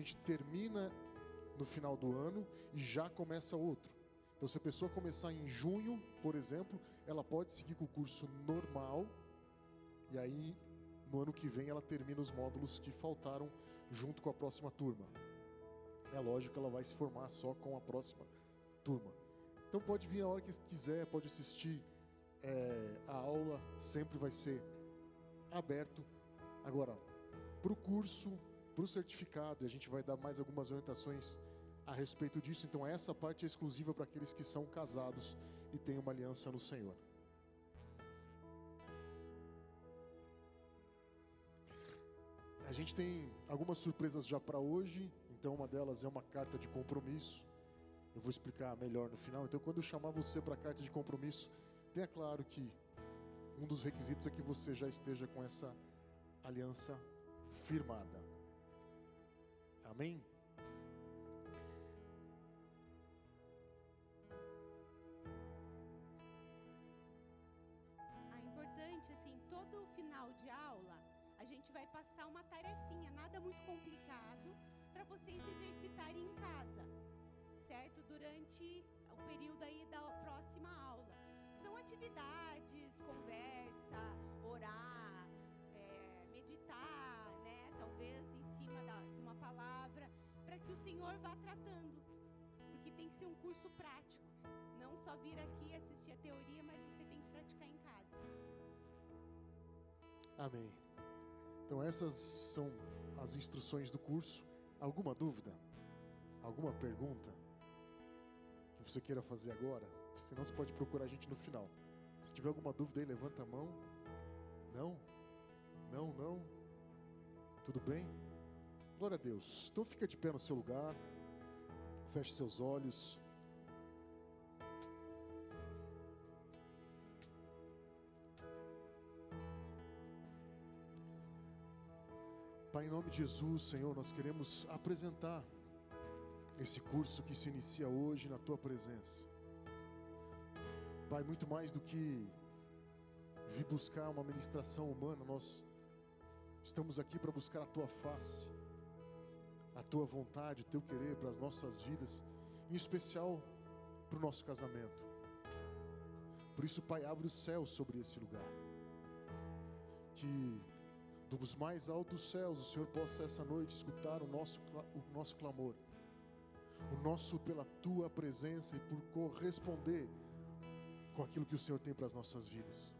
gente termina no final do ano e já começa outro. Então, se a pessoa começar em junho, por exemplo, ela pode seguir com o curso normal, e aí no ano que vem ela termina os módulos que faltaram junto com a próxima turma. É lógico que ela vai se formar só com a próxima turma. Então pode vir a hora que quiser, pode assistir. A aula sempre vai ser aberto. Agora, para o curso, para o certificado, a gente vai dar mais algumas orientações a respeito disso. Então essa parte é exclusiva para aqueles que são casados e têm uma aliança no Senhor. A gente tem algumas surpresas já para hoje. Então uma delas é uma carta de compromisso. Eu vou explicar melhor no final. Então quando eu chamar você para a carta de compromisso, tenha claro que um dos requisitos é que você já esteja com essa aliança firmada. Amém? É importante, assim, todo final de aula, a gente vai passar uma tarefinha, nada muito complicado, para vocês exercitarem em casa, certo? Durante o período aí da próxima aula. São atividades, conversa, orar, meditar, né? Talvez em cima de uma palavra, para que o Senhor vá tratando. Porque tem que ser um curso prático. Não só vir aqui assistir a teoria, mas você tem que praticar em casa. Amém. Então essas são as instruções do curso. Alguma dúvida? Alguma pergunta que você queira fazer agora? Senão você pode procurar a gente no final. Se tiver alguma dúvida aí, levanta a mão. Não? Não? Tudo bem? Glória a Deus. Então fica de pé no seu lugar. Feche seus olhos. Pai, em nome de Jesus, Senhor, nós queremos apresentar esse curso que se inicia hoje na Tua presença. Pai, muito mais do que vir buscar uma ministração humana, nós estamos aqui para buscar a Tua face, a Tua vontade, o Teu querer para as nossas vidas, em especial para o nosso casamento. Por isso, Pai, abre o céu sobre esse lugar, que dos mais altos céus o Senhor possa essa noite escutar o nosso clamor, o nosso pela Tua presença e por corresponder com aquilo que o Senhor tem para as nossas vidas.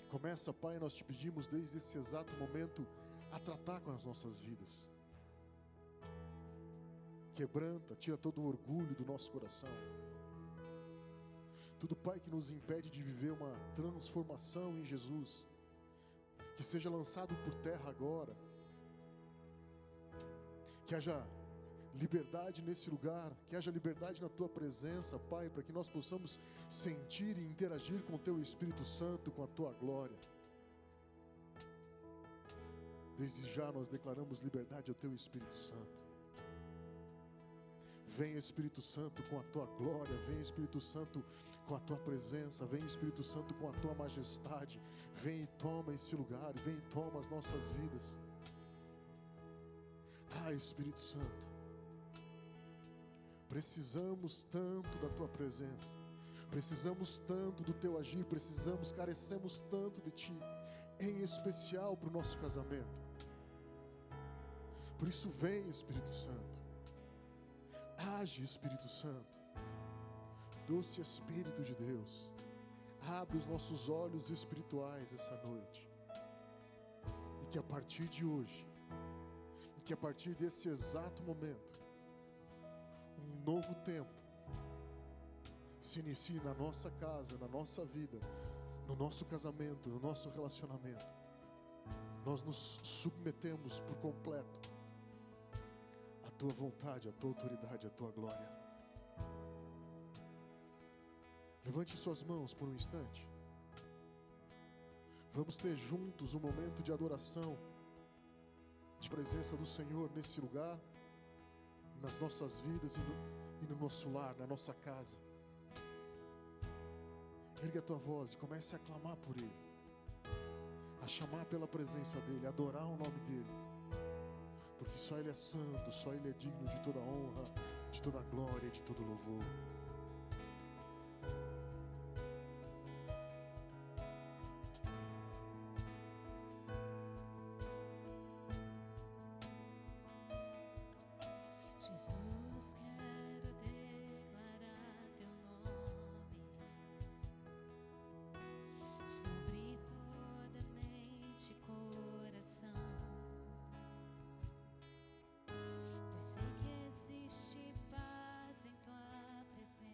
Começa, Pai, nós te pedimos desde esse exato momento a tratar com as nossas vidas. Quebranta, tira todo o orgulho do nosso coração. Tudo, Pai, que nos impede de viver uma transformação em Jesus, que seja lançado por terra agora. Que haja liberdade nesse lugar, que haja liberdade na Tua presença, Pai, para que nós possamos sentir e interagir com o Teu Espírito Santo, com a Tua glória. Desde já nós declaramos liberdade ao Teu Espírito Santo. Vem, Espírito Santo, com a Tua glória. Vem, Espírito Santo, com a Tua presença. Vem, Espírito Santo, com a Tua majestade. Vem e toma esse lugar. Vem e toma as nossas vidas. Ah, Espírito Santo, precisamos tanto da Tua presença. Precisamos tanto do Teu agir. Carecemos tanto de Ti, em especial para o nosso casamento. Por isso vem, Espírito Santo. Age, Espírito Santo. Doce Espírito de Deus, abre os nossos olhos espirituais essa noite. E que a partir de hoje, e que a partir desse exato momento, um novo tempo se inicie na nossa casa, na nossa vida, no nosso casamento, no nosso relacionamento. Nós nos submetemos por completo à Tua vontade, à Tua autoridade, à Tua glória. Levante suas mãos por um instante. Vamos ter juntos um momento de adoração, de presença do Senhor nesse lugar, nas nossas vidas e no nosso lar, na nossa casa. Ergue a tua voz e comece a clamar por Ele, a chamar pela presença dEle, a adorar o nome dEle. porque só Ele é santo, só Ele é digno de toda honra, de toda glória, de todo louvor. Jesus, quero declarar teu nome sobre toda mente e coração, pois sei que existe paz em tua presença.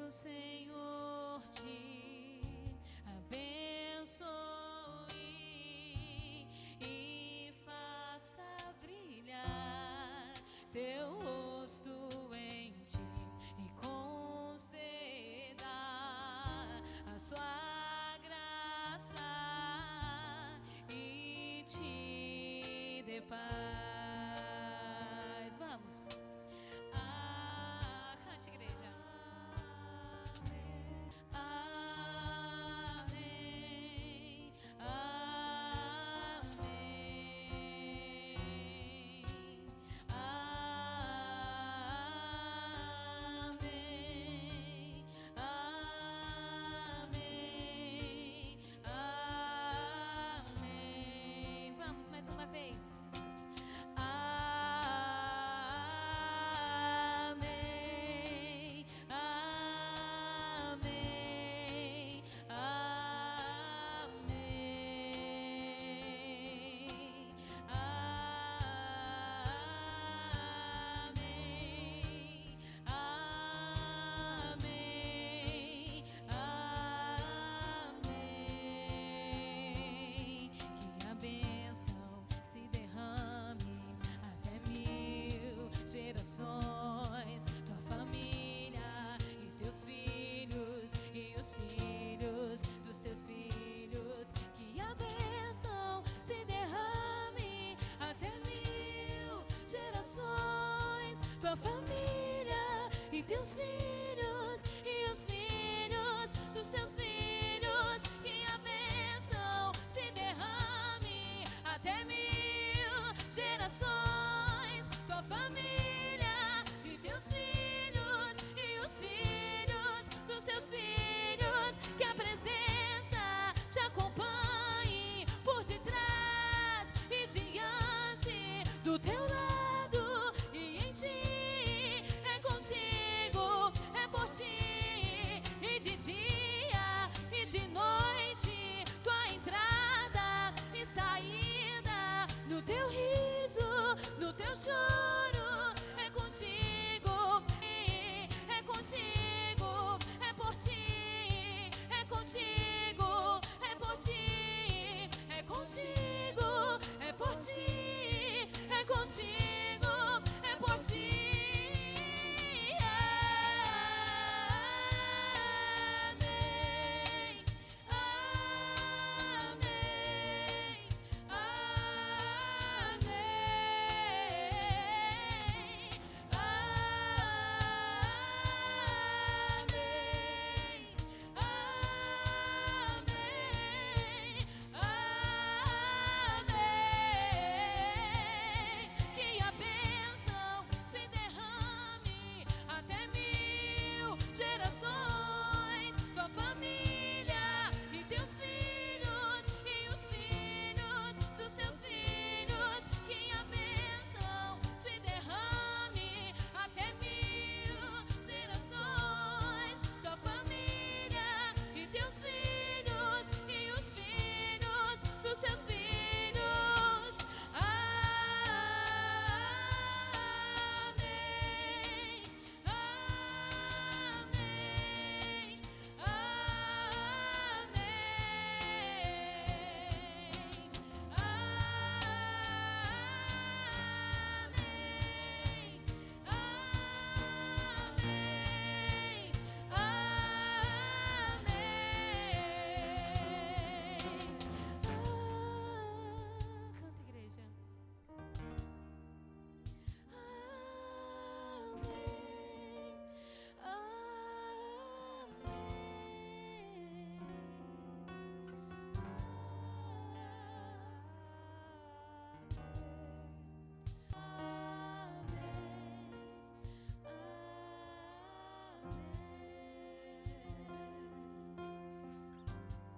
o Senhor te abençoe e faça brilhar teu rosto em ti e conceda a sua graça e te dê paz. Vamos. Cante, igreja. Amém. Amém. Amém. Amém. Amém. Vamos mais uma vez. Amém. Amém. Amém. Amém. Amém. Amém. Que a bênção se derrame até 1000 gerações, tua família e teus filhos e os filhos dos teus filhos. Que a bênção se derrame até 1000 gerações, tua família e teus filhos e os filhos dos teus filhos. Que a bênção se derrame até 1000 gerações, tua família e teus filhos e os filhos dos teus filhos. Que a presença te acompanhe por detrás e diante, do teu lado e em ti. É contigo, é por ti, e de dia e de noite, tua entrada e saída, no teu riso, no teu choro. É contigo, é contigo, é por ti, é contigo, é por ti, é contigo, é por ti, é contigo, é por ti. Amém. Amém. Que a bênção se derrame até 1000 gerações, tua família e teus filhos e os filhos dos teus filhos. Que a bênção se derrame até 1000 gerações, tua família e teus filhos e os filhos dos teus filhos. Amém. Amém. Canta, igreja.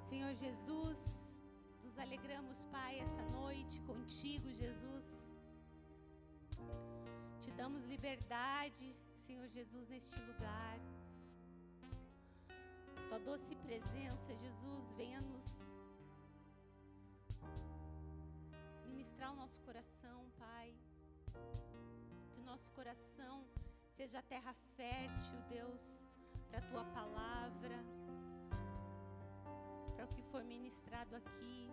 Senhor Jesus, nos alegramos, Pai, essa noite contigo, Jesus. Te damos liberdade, Senhor Jesus, neste lugar. Tua doce presença, Jesus, venha nos ministrar o nosso coração, Pai. Que o nosso coração seja terra fértil, Deus, para a tua palavra, para o que for ministrado aqui.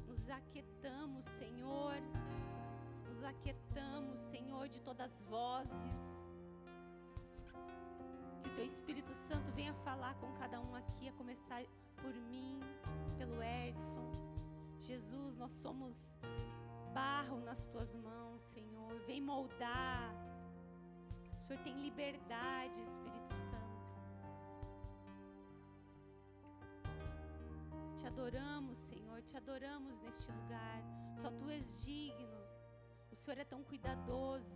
Nos aquietamos, Senhor. Nos aquietamos, Senhor, de todas as vozes. Que o Teu Espírito Santo venha falar com cada um aqui, a começar por mim, pelo Edson. Jesus, nós somos barro nas Tuas mãos, Senhor. Vem moldar. O Senhor tem liberdade, Espírito Santo. Te adoramos, Senhor, te adoramos neste lugar. Só Tu és digno. O Senhor é tão cuidadoso.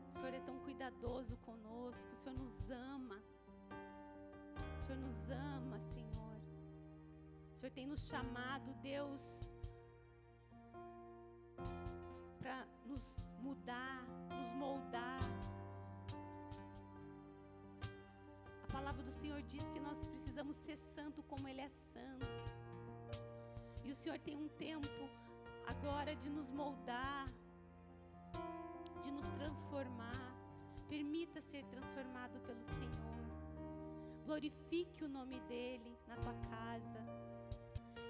O Senhor é tão cuidadoso conosco. O Senhor nos ama. O Senhor nos ama, Senhor. O Senhor tem nos chamado, Deus, para nos mudar, nos moldar. A palavra do Senhor diz que nós precisamos ser santo como Ele é santo. E o Senhor tem um tempo agora de nos moldar, de nos transformar. Permita ser transformado pelo Senhor. Glorifique o nome dEle na tua casa.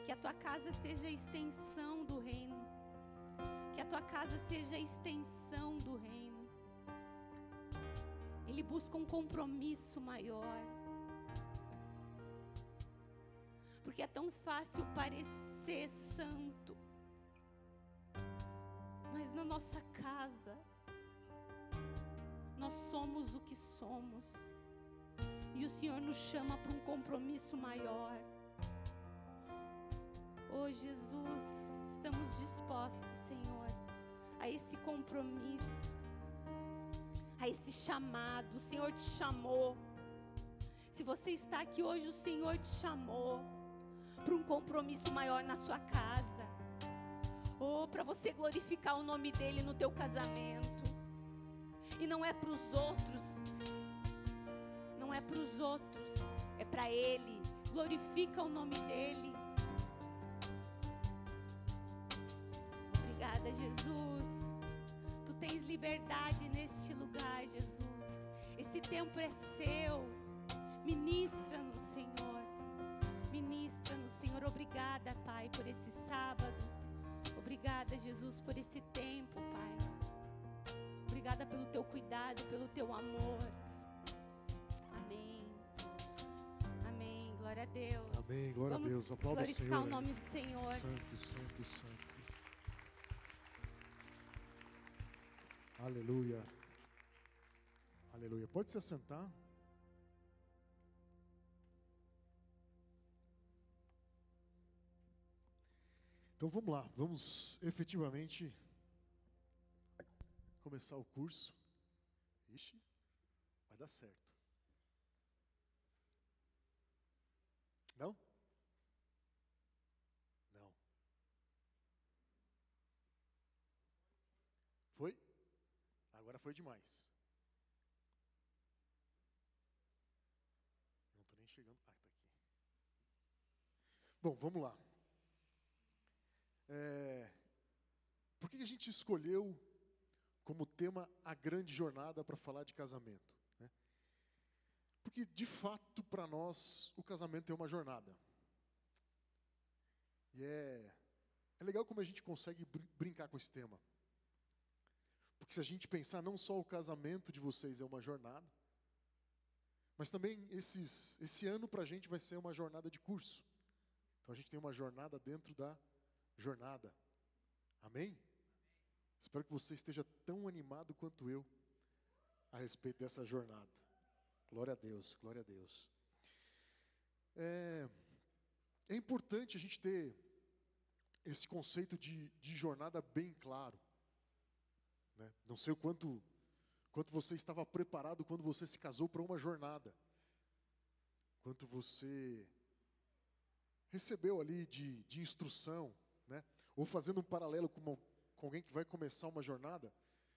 Que a tua casa seja a extensão do reino. Que a tua casa seja a extensão do reino. Ele busca um compromisso maior. Porque é tão fácil parecer santo. Mas na nossa casa, nós somos o que somos. E o Senhor nos chama para um compromisso maior. Oh Jesus, estamos dispostos, Senhor, a esse compromisso, a esse chamado. O Senhor te chamou. Se você está aqui hoje, o Senhor te chamou para um compromisso maior na sua casa. Oh, para você glorificar o nome dEle no teu casamento. E não é para os outros. Não é para os outros. É para Ele. Glorifica o nome dEle. Obrigada, Jesus. Tu tens liberdade neste lugar, Jesus. Esse tempo é seu. Ministra-nos, Senhor. Ministra-nos, Senhor. Obrigada, Pai, por esse sábado. Obrigada, Jesus, por esse tempo, Pai. Obrigada pelo Teu cuidado, pelo Teu amor. Amém. Amém. Glória a Deus. Amém. Glória Vamos a Deus. Aplauda o glorificar Senhor. o nome do Senhor. Santo, santo, santo. Aleluia. Aleluia. Pode se assentar. Então vamos lá, vamos efetivamente começar o curso. Ixi, vai dar certo. Não? Não. Foi? Agora foi demais. Não estou nem chegando. Ah, está aqui. Bom, vamos lá. Por que a gente escolheu como tema a grande jornada para falar de casamento? Né? Porque, de fato, para nós, o casamento é uma jornada. E é legal como a gente consegue brincar com esse tema. Porque se a gente pensar, não só o casamento de vocês é uma jornada, mas também esse ano para a gente vai ser uma jornada de curso. Então a gente tem uma jornada dentro da jornada. Amém? Espero que você esteja tão animado quanto eu a respeito dessa jornada. Glória a Deus, glória a Deus. É importante a gente ter esse conceito de jornada bem claro. Né? Não sei o quanto você estava preparado quando você se casou para uma jornada. Quanto você recebeu ali de instrução, né? Ou fazendo um paralelo com alguém que vai começar uma jornada.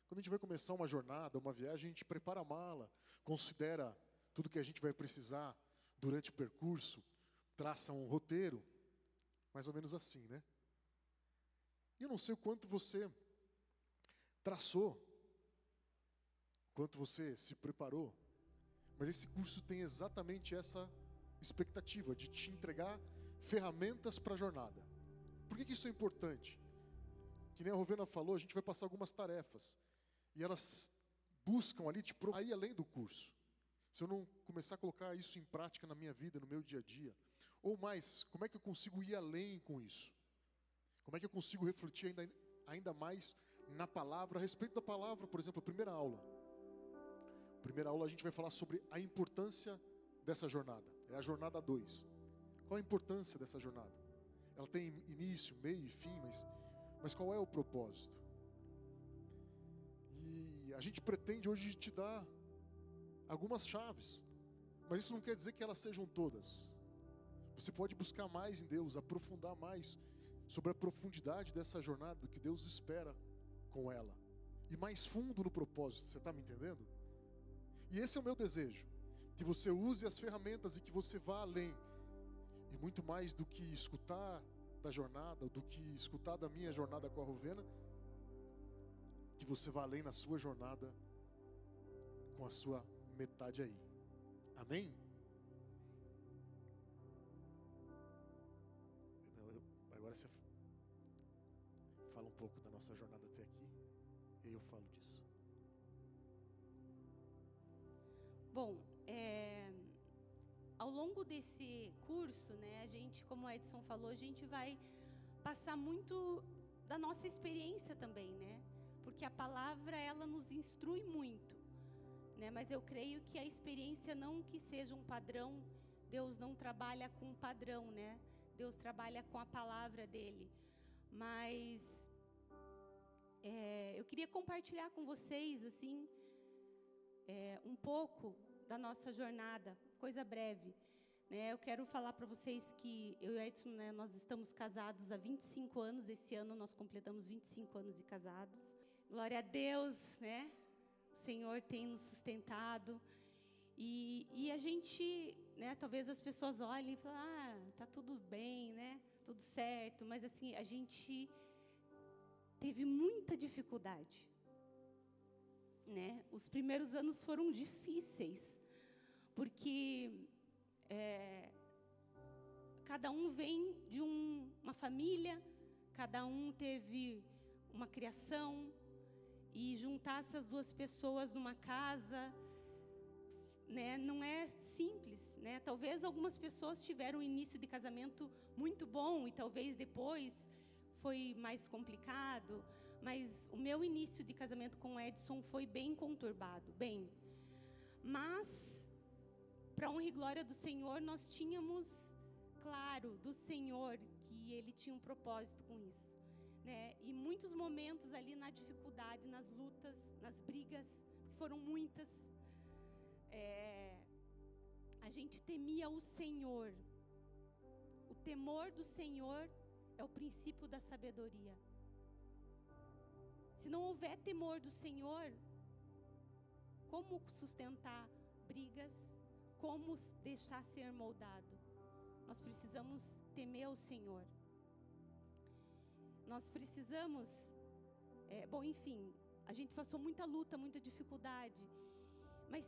Quando a gente vai começar uma jornada, uma viagem, a gente prepara a mala, considera tudo que a gente vai precisar durante o percurso, traça um roteiro, mais ou menos assim, né? E eu não sei o quanto você traçou quanto você se preparou, mas esse curso tem exatamente essa expectativa de te entregar ferramentas para a jornada. Por que isso é importante? Que nem a Rovena falou, a gente vai passar algumas tarefas, e elas buscam ali te ir além do curso. Se eu não começar a colocar isso em prática na minha vida, no meu dia a dia, ou mais, como é que eu consigo ir além com isso? Como é que eu consigo refletir ainda mais na palavra, a respeito da palavra, por exemplo, a primeira aula. Primeira aula a gente vai falar sobre a importância dessa jornada. É a jornada 2. Qual a importância dessa jornada? Ela tem início, meio e fim, mas qual é o propósito? E a gente pretende hoje te dar algumas chaves, mas isso não quer dizer que elas sejam todas. Você pode buscar mais em Deus, aprofundar mais sobre a profundidade dessa jornada, do que Deus espera com ela, e mais fundo no propósito. Você está me entendendo? E esse é o meu desejo, que você use as ferramentas e que você vá além, e muito mais do que escutar da jornada, do que escutar da minha jornada com a Rovena, que você vá além na sua jornada com a sua metade aí. Amém? Agora você fala um pouco da nossa jornada até aqui, e aí eu falo disso. Bom, ao longo desse curso, né, a gente, como o Edson falou, a gente vai passar muito da nossa experiência também, né? Porque a palavra, ela nos instrui muito, né? Mas eu creio que a experiência não que seja um padrão. Deus não trabalha com um padrão, né? Deus trabalha com a palavra dele. Mas eu queria compartilhar com vocês, assim, um pouco da nossa jornada, coisa breve, né? Eu quero falar para vocês que eu e o Edson, né, nós estamos casados há 25 anos. Esse ano nós completamos 25 anos de casados. Glória a Deus, né? O Senhor tem nos sustentado. E a gente, né, talvez as pessoas olhem e falem, tá tudo bem, né? Tudo certo. Mas assim, a gente teve muita dificuldade, né? Os primeiros anos foram difíceis, porque cada um vem de uma família, cada um teve uma criação, e juntar essas duas pessoas numa casa, né, não é simples, né? Talvez algumas pessoas tiveram um início de casamento muito bom e talvez depois foi mais complicado, mas o meu início de casamento com o Edson foi bem conturbado, bem. Mas, para honra e glória do Senhor, nós tínhamos claro do Senhor que Ele tinha um propósito com isso, né? E muitos momentos ali na dificuldade, nas lutas, nas brigas, que foram muitas, a gente temia o Senhor. O temor do Senhor é o princípio da sabedoria. Se não houver temor do Senhor, como sustentar brigas? Como deixar ser moldado? Nós precisamos temer o Senhor. Nós precisamos, enfim, a gente passou muita luta, muita dificuldade, mas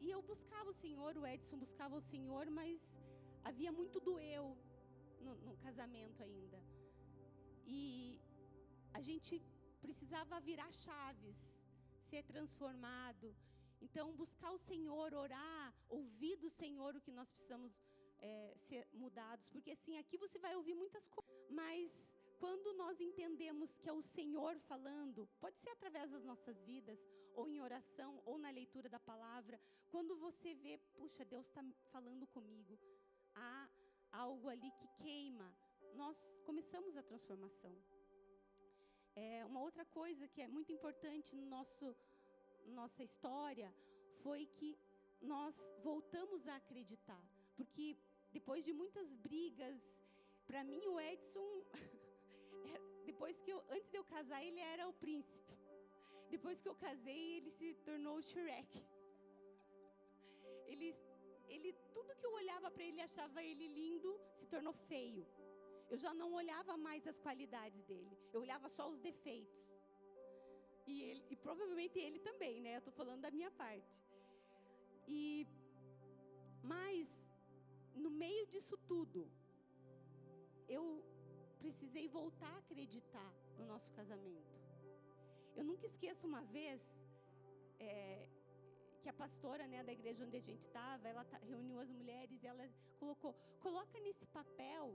e eu buscava o Senhor, o Edson buscava o Senhor, mas havia muito do eu no casamento ainda. E a gente precisava virar chaves, ser transformado. Então, buscar o Senhor, orar, ouvir do Senhor o que nós precisamos ser mudados. Porque assim, aqui você vai ouvir muitas coisas, mas quando nós entendemos que é o Senhor falando, pode ser através das nossas vidas, ou em oração, ou na leitura da palavra, quando você vê, puxa, Deus está falando comigo, há algo ali que queima, nós começamos a transformação. Uma outra coisa que é muito importante no nossa história foi que nós voltamos a acreditar, porque depois de muitas brigas, para mim o Edson, antes de eu casar, ele era o príncipe. Depois que eu casei, ele se tornou o Shrek. Tudo que eu olhava para ele, achava ele lindo, se tornou feio. Eu já não olhava mais as qualidades dele, eu olhava só os defeitos. E provavelmente ele também, né? Eu tô falando da minha parte. Mas, no meio disso tudo, eu precisei voltar a acreditar no nosso casamento. Eu nunca esqueço uma vez que a pastora, né, da igreja onde a gente estava, ela reuniu as mulheres e ela coloca nesse papel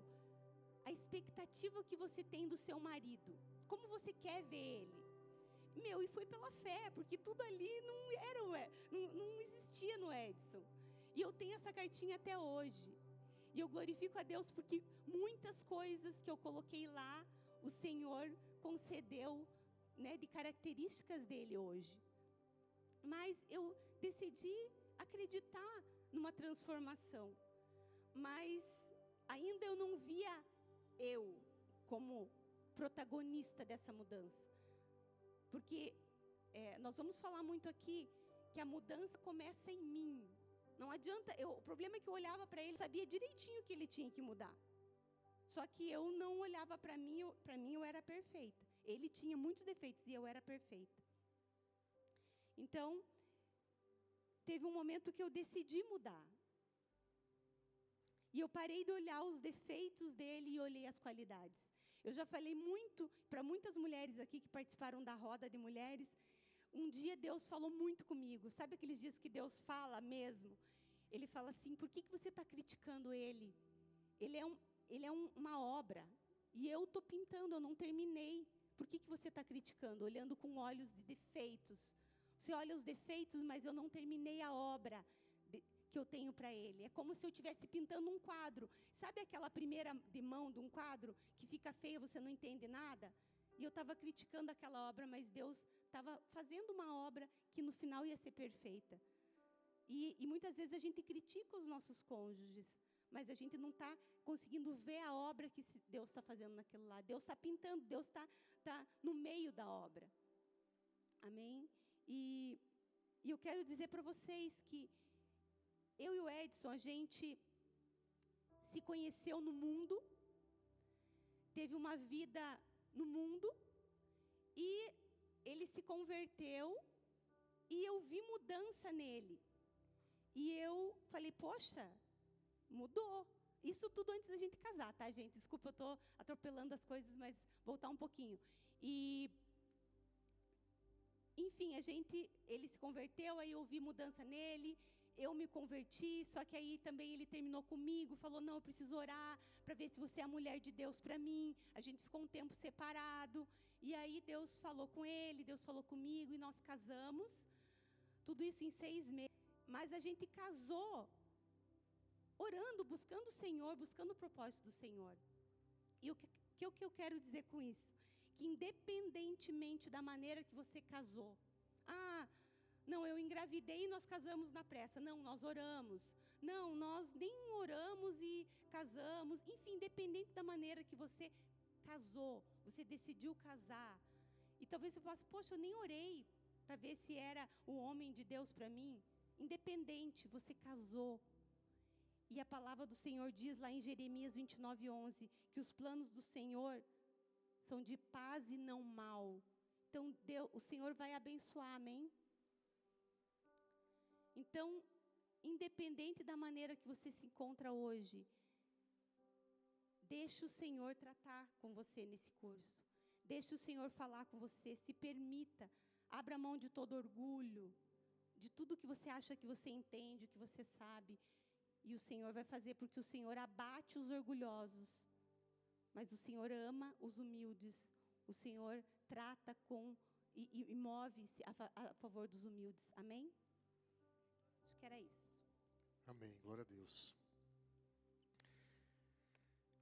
a expectativa que você tem do seu marido. Como você quer ver ele. E foi pela fé, porque tudo ali não existia no Edson. E eu tenho essa cartinha até hoje. E eu glorifico a Deus porque muitas coisas que eu coloquei lá, o Senhor concedeu, né, de características dele hoje. Mas eu decidi acreditar numa transformação. Mas ainda eu não via eu como protagonista dessa mudança. Porque nós vamos falar muito aqui que a mudança começa em mim. Não adianta, o problema é que eu olhava para ele, sabia direitinho que ele tinha que mudar. Só que eu não olhava para mim eu era perfeita. Ele tinha muitos defeitos e eu era perfeita. Então, teve um momento que eu decidi mudar. E eu parei de olhar os defeitos dele e olhei as qualidades. Eu já falei muito para muitas mulheres aqui que participaram da roda de mulheres. Um dia Deus falou muito comigo. Sabe aqueles dias que Deus fala mesmo? Ele fala assim, por que você está criticando ele? Ele é uma obra. E eu estou pintando, eu não terminei. Por que você está criticando? Olhando com olhos de defeitos. Você olha os defeitos, mas eu não terminei a obra que eu tenho para ele. É como se eu estivesse pintando um quadro. Sabe aquela primeira de mão de um quadro que fica feio, você não entende nada? E eu estava criticando aquela obra, mas Deus estava fazendo uma obra que no final ia ser perfeita. E muitas vezes a gente critica os nossos cônjuges, mas a gente não está conseguindo ver a obra que Deus está fazendo naquilo lá. Deus está pintando, Deus está no meio da obra. Amém? E eu quero dizer para vocês que eu e o Edson, a gente se conheceu no mundo, teve uma vida no mundo, e ele se converteu, e eu vi mudança nele. E eu falei, poxa, mudou. Isso tudo antes da gente casar, tá, gente? Desculpa, eu estou atropelando as coisas, mas voltar um pouquinho. Enfim, ele se converteu, aí eu vi mudança nele. Eu me converti, só que aí também ele terminou comigo, falou, não, eu preciso orar para ver se você é a mulher de Deus para mim. A gente ficou um tempo separado, e aí Deus falou com ele, Deus falou comigo, e nós casamos. Tudo isso em 6 meses. Mas a gente casou, orando, buscando o Senhor, buscando o propósito do Senhor. E o que eu quero dizer com isso? Que independentemente da maneira que você casou, não, eu engravidei e nós casamos na pressa. Não, nós oramos. Não, nós nem oramos e casamos. Enfim, independente da maneira que você casou, você decidiu casar. E talvez você possa, poxa, eu nem orei para ver se era o homem de Deus para mim. Independente, você casou. E a palavra do Senhor diz lá em Jeremias 29:11, que os planos do Senhor são de paz e não mal. Então, o Senhor vai abençoar, amém? Então, independente da maneira que você se encontra hoje, deixe o Senhor tratar com você nesse curso. Deixe o Senhor falar com você, se permita, abra mão de todo orgulho, de tudo que você acha que você entende, que você sabe. E o Senhor vai fazer, porque o Senhor abate os orgulhosos, mas o Senhor ama os humildes. O Senhor trata e move-se a favor dos humildes. Amém? Acho que era isso. Amém, glória a Deus.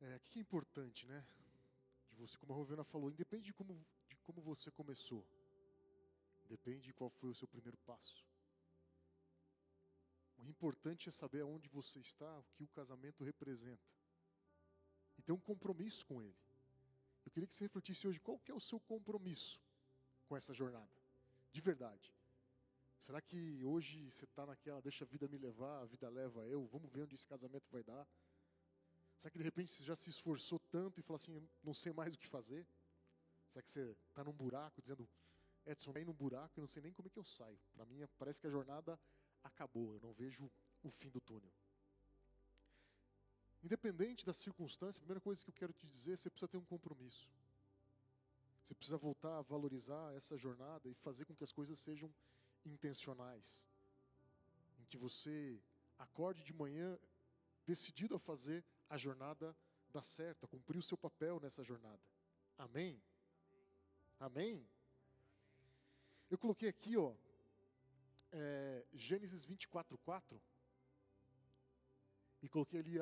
O que é importante, né? De você, como a Rovena falou, independe de como você começou. Depende de qual foi o seu primeiro passo. O importante é saber aonde você está, o que o casamento representa. E ter um compromisso com ele. Eu queria que você refletisse hoje qual que é o seu compromisso com essa jornada. De verdade. Será que hoje você está naquela, deixa a vida me levar, a vida leva eu, vamos ver onde esse casamento vai dar? Será que de repente você já se esforçou tanto e falou assim, não sei mais o que fazer? Será que você está num buraco dizendo, Edson, eu caí num buraco e não sei nem como é que eu saio. Para mim, parece que a jornada acabou. Eu não vejo o fim do túnel. Independente da circunstância, a primeira coisa que eu quero te dizer, você precisa ter um compromisso. Você precisa voltar a valorizar essa jornada e fazer com que as coisas sejam intencionais. Em que você acorde de manhã decidido a fazer a jornada dar certo, a cumprir o seu papel nessa jornada. Amém? Amém? Eu coloquei aqui, Gênesis 24:4 e coloquei ali,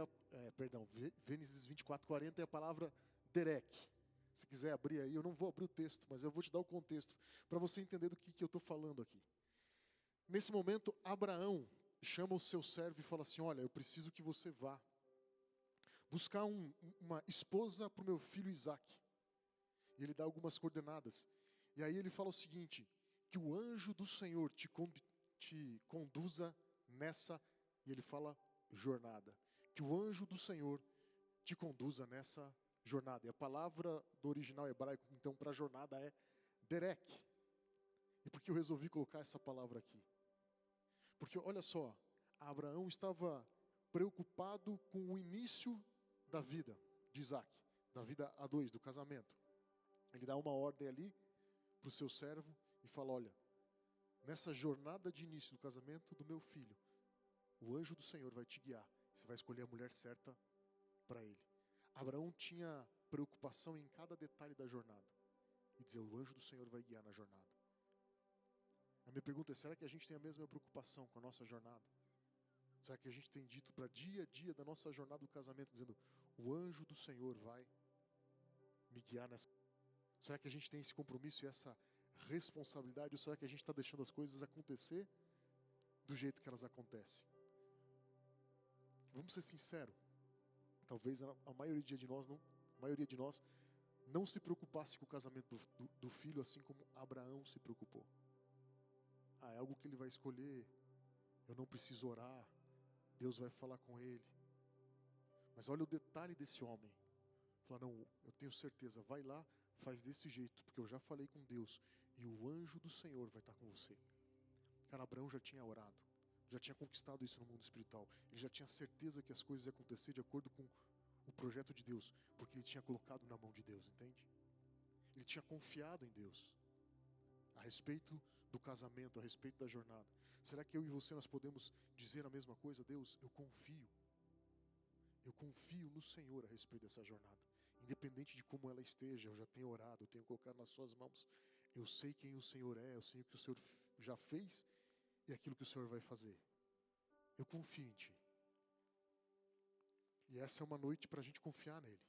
Gênesis 24:40 é a palavra derek. Se quiser abrir aí, eu não vou abrir o texto, mas eu vou te dar o contexto para você entender do que eu estou falando aqui. Nesse momento, Abraão chama o seu servo e fala assim: olha, eu preciso que você vá buscar uma esposa para o meu filho Isaque. E ele dá algumas coordenadas. E aí ele fala o seguinte: que o anjo do Senhor te conduza nessa, e ele fala jornada. Que o anjo do Senhor te conduza nessa jornada. E a palavra do original hebraico, então, para jornada é derek. E por que eu resolvi colocar essa palavra aqui? Porque, olha só, Abraão estava preocupado com o início da vida de Isaac, da vida a dois, do casamento. Ele dá uma ordem ali para o seu servo e fala: olha, nessa jornada de início do casamento do meu filho, o anjo do Senhor vai te guiar. Você vai escolher a mulher certa para ele. Abraão tinha preocupação em cada detalhe da jornada. E dizer: o anjo do Senhor vai guiar na jornada. A minha pergunta é: será que a gente tem a mesma preocupação com a nossa jornada? Será que a gente tem dito para dia a dia da nossa jornada do casamento, dizendo: o anjo do Senhor vai me guiar nessa? Será que a gente tem esse compromisso e essa responsabilidade? Ou será que a gente está deixando as coisas acontecer do jeito que elas acontecem? Vamos ser sinceros. Talvez a maioria de nós não se preocupasse com o casamento do filho, assim como Abraão se preocupou. É algo que ele vai escolher. Eu não preciso orar. Deus vai falar com ele. Mas olha o detalhe desse homem. Fala: não, eu tenho certeza, vai lá, faz desse jeito, porque eu já falei com Deus, e o anjo do Senhor vai estar com você. Cara, Abraão já tinha orado, já tinha conquistado isso no mundo espiritual. Ele já tinha certeza que as coisas iam acontecer de acordo com o projeto de Deus, porque ele tinha colocado na mão de Deus, entende? Ele tinha confiado em Deus a respeito do casamento, a respeito da jornada. Será que eu e você nós podemos dizer a mesma coisa? Deus, eu confio no Senhor a respeito dessa jornada. Independente de como ela esteja, eu já tenho orado, eu tenho colocado nas suas mãos. Eu sei quem o Senhor é, eu sei o que o Senhor já fez e aquilo que o Senhor vai fazer. Eu confio em Ti. E essa é uma noite para a gente confiar nele.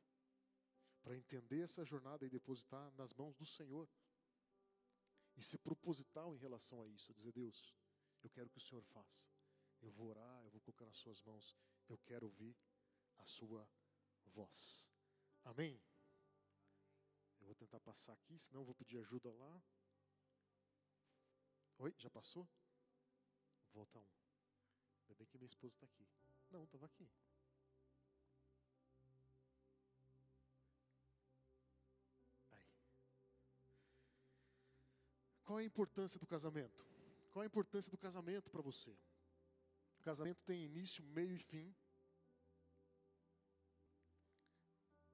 Para entender essa jornada e depositar nas mãos do Senhor. E ser proposital em relação a isso. Dizer: Deus, eu quero que o Senhor faça. Eu vou orar, eu vou colocar nas suas mãos. Eu quero ouvir a sua voz. Amém? Eu vou tentar passar aqui, senão eu vou pedir ajuda lá. Oi, já passou? Volta um. Ainda bem que minha esposa está aqui. Não, estava aqui. Aí. Qual é a importância do casamento? Qual é a importância do casamento para você? O casamento tem início, meio e fim.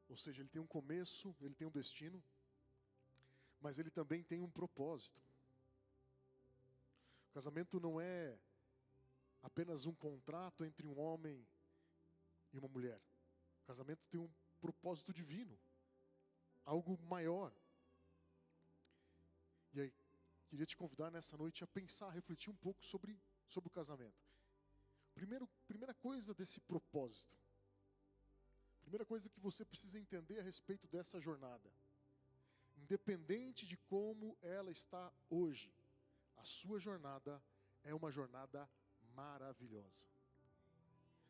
Ou seja, ele tem um começo, ele tem um destino, mas ele também tem um propósito. O casamento não é apenas um contrato entre um homem e uma mulher. O casamento tem um propósito divino, algo maior. E aí, queria te convidar nessa noite a pensar, a refletir um pouco sobre o casamento. Primeira coisa desse propósito. Primeira coisa que você precisa entender a respeito dessa jornada. Independente de como ela está hoje, a sua jornada é uma jornada maravilhosa.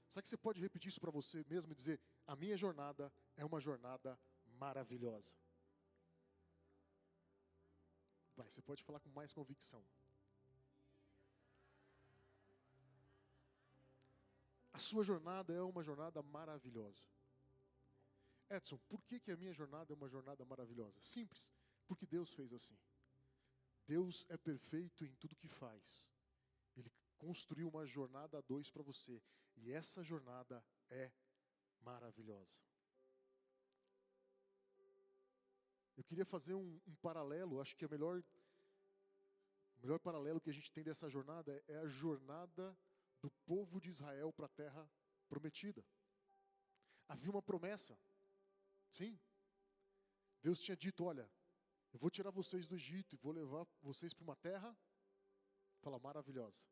Será que você pode repetir isso para você mesmo e dizer: a minha jornada é uma jornada maravilhosa? Vai, você pode falar com mais convicção. A sua jornada é uma jornada maravilhosa. Edson, por que a minha jornada é uma jornada maravilhosa? Simples, porque Deus fez assim. Deus é perfeito em tudo que faz. Ele construiu uma jornada a dois para você. E essa jornada é maravilhosa. Eu queria fazer um paralelo, acho que o melhor paralelo que a gente tem dessa jornada é a jornada do povo de Israel para a terra prometida. Havia uma promessa, sim. Deus tinha dito, olha, eu vou tirar vocês do Egito e vou levar vocês para uma terra, fala, maravilhosa.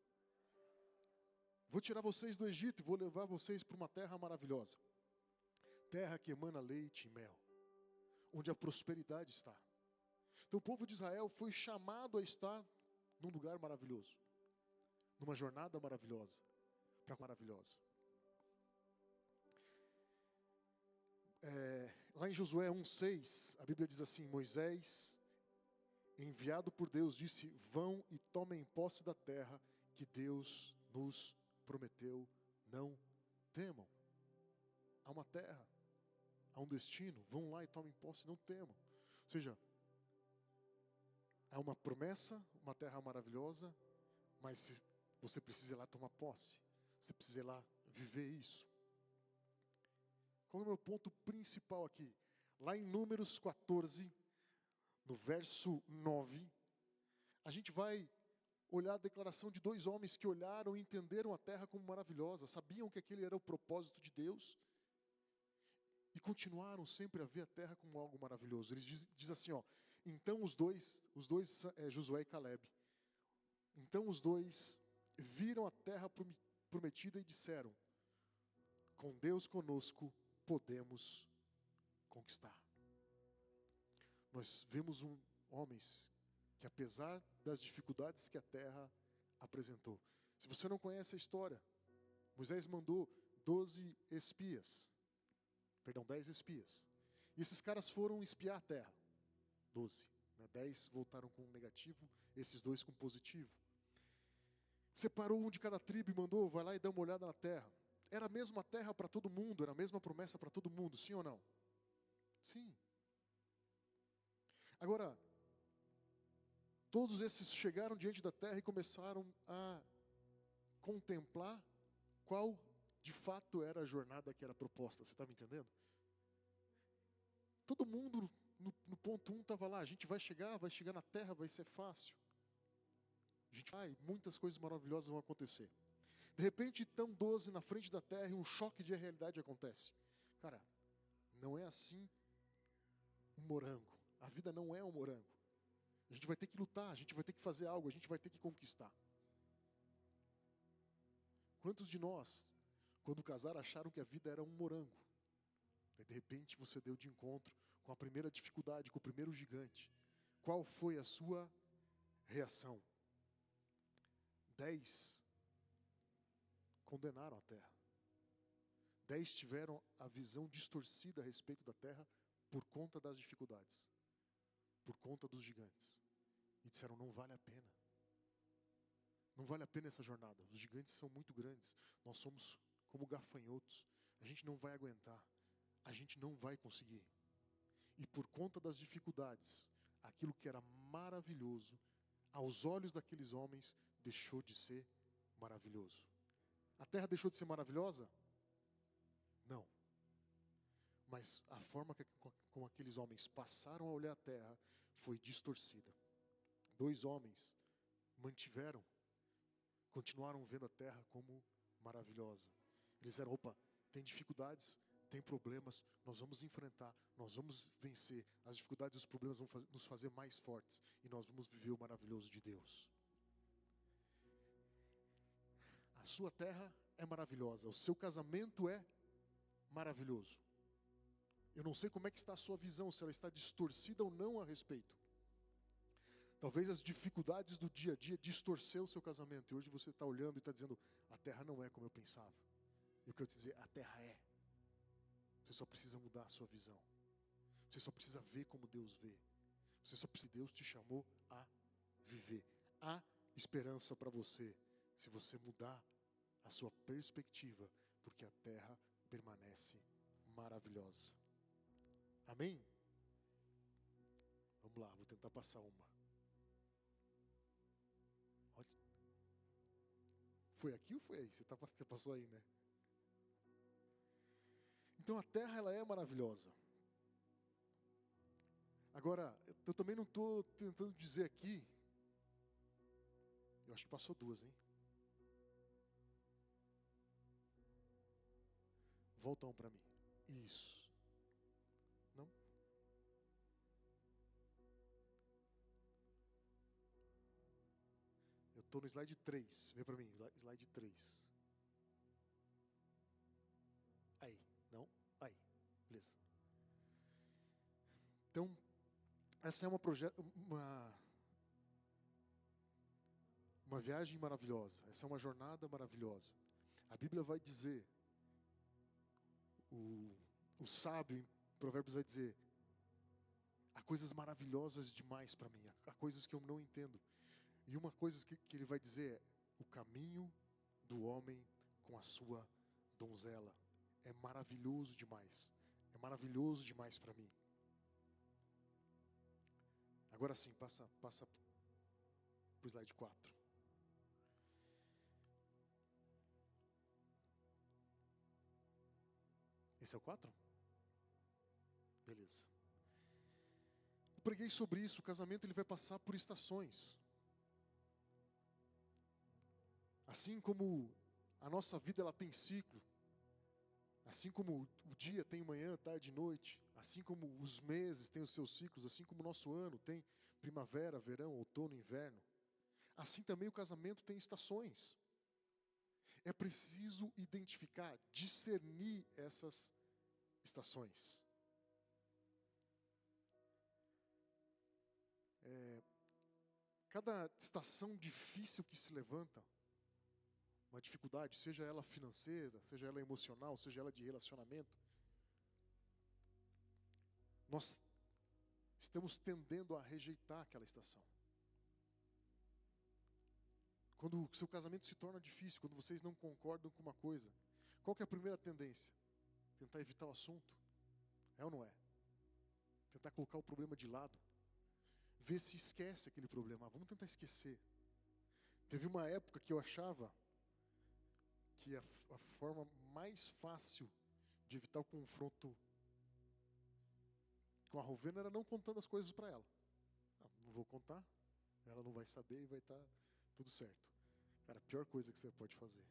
Vou tirar vocês do Egito e vou levar vocês para uma terra maravilhosa. Terra que emana leite e mel, onde a prosperidade está. Então o povo de Israel foi chamado a estar num lugar maravilhoso, numa jornada maravilhosa, para maravilhosa. Lá em Josué 1,6, a Bíblia diz assim, Moisés, enviado por Deus, disse, vão e tomem posse da terra que Deus nos prometeu, não temam. Há uma terra, há um destino, vão lá e tomem posse, não temam. Ou seja, há uma promessa, uma terra maravilhosa, mas você precisa ir lá tomar posse, você precisa ir lá viver isso. Qual é o meu ponto principal aqui? Lá em Números 14, no verso 9, a gente vai olhar a declaração de dois homens que olharam e entenderam a terra como maravilhosa, sabiam que aquele era o propósito de Deus e continuaram sempre a ver a terra como algo maravilhoso. Eles diz assim, ó, então os dois Josué e Caleb, então os dois viram a terra prometida e disseram, com Deus conosco podemos conquistar. Nós vemos homens que apesar das dificuldades que a terra apresentou. Se você não conhece a história, Moisés mandou 10 espias. E esses caras foram espiar a terra. 12. 10 voltaram com negativo, esses 2 com positivo. Separou um de cada tribo e mandou, vai lá e dá uma olhada na terra. Era a mesma terra para todo mundo, era a mesma promessa para todo mundo, sim ou não? Sim. Agora, todos esses chegaram diante da terra e começaram a contemplar qual de fato era a jornada que era proposta. Você está me entendendo? Todo mundo no ponto 1 estava lá, a gente vai chegar na terra, vai ser fácil. A gente vai, muitas coisas maravilhosas vão acontecer. De repente estão 12 na frente da terra e um choque de realidade acontece. Cara, não é assim um morango. A vida não é um morango. A gente vai ter que lutar, a gente vai ter que fazer algo, a gente vai ter que conquistar. Quantos de nós, quando casaram, acharam que a vida era um morango? E de repente você deu de encontro com a primeira dificuldade, com o primeiro gigante. Qual foi a sua reação? 10 condenaram a terra. 10 tiveram a visão distorcida a respeito da terra por conta das dificuldades, por conta dos gigantes. E disseram, não vale a pena. Não vale a pena essa jornada. Os gigantes são muito grandes. Nós somos como gafanhotos. A gente não vai aguentar. A gente não vai conseguir. E por conta das dificuldades, aquilo que era maravilhoso, aos olhos daqueles homens, deixou de ser maravilhoso. A terra deixou de ser maravilhosa? Não. Mas a forma como aqueles homens passaram a olhar a terra foi distorcida. 2 homens continuaram vendo a terra como maravilhosa. Eles disseram, opa, tem dificuldades, tem problemas, nós vamos enfrentar, nós vamos vencer. As dificuldades e os problemas vão nos fazer mais fortes. E nós vamos viver o maravilhoso de Deus. A sua terra é maravilhosa, o seu casamento é maravilhoso. Eu não sei como é que está a sua visão, se ela está distorcida ou não a respeito. Talvez as dificuldades do dia a dia distorceu o seu casamento. E hoje você está olhando e está dizendo, a terra não é como eu pensava. E eu quero te dizer, a terra é. Você só precisa mudar a sua visão. Você só precisa ver como Deus vê. Você só precisa, Deus te chamou a viver. Há esperança para você, se você mudar a sua perspectiva, porque a terra permanece maravilhosa. Amém? Vamos lá, vou tentar passar uma. Foi aqui ou foi aí? Você passou aí, né? Então a terra, ela é maravilhosa. Agora, eu também não estou tentando dizer aqui. Eu acho que passou duas, hein? Volta um para mim. Isso. Não? Eu estou no slide 3. Vem para mim, slide 3. Aí. Não? Aí. Beleza. Então, essa é uma viagem maravilhosa. Essa é uma jornada maravilhosa. A Bíblia vai dizer, o sábio em Provérbios vai dizer, há coisas maravilhosas demais para mim, há coisas que eu não entendo. E uma coisa que ele vai dizer é, o caminho do homem com a sua donzela. É maravilhoso demais. É maravilhoso demais para mim. Agora sim, passa para o slide 4. Esse é o 4? Beleza. Eu preguei sobre isso. O casamento ele vai passar por estações. Assim como a nossa vida ela tem ciclo. Assim como o dia tem manhã, tarde e noite. Assim como os meses têm os seus ciclos. Assim como o nosso ano tem primavera, verão, outono, inverno. Assim também o casamento tem estações. É preciso identificar, discernir essas estações. Cada estação difícil que se levanta, uma dificuldade, seja ela financeira, seja ela emocional, seja ela de relacionamento, nós estamos tendendo a rejeitar aquela estação. Quando o seu casamento se torna difícil, quando vocês não concordam com uma coisa, qual que é a primeira tendência? Tentar evitar o assunto? É ou não é? Tentar colocar o problema de lado. Ver se esquece aquele problema. Vamos tentar esquecer. Teve uma época que eu achava que a forma mais fácil de evitar o confronto com a Rovena era não contando as coisas para ela. Não vou contar, ela não vai saber e vai estar tudo certo. Cara, a pior coisa que você pode fazer.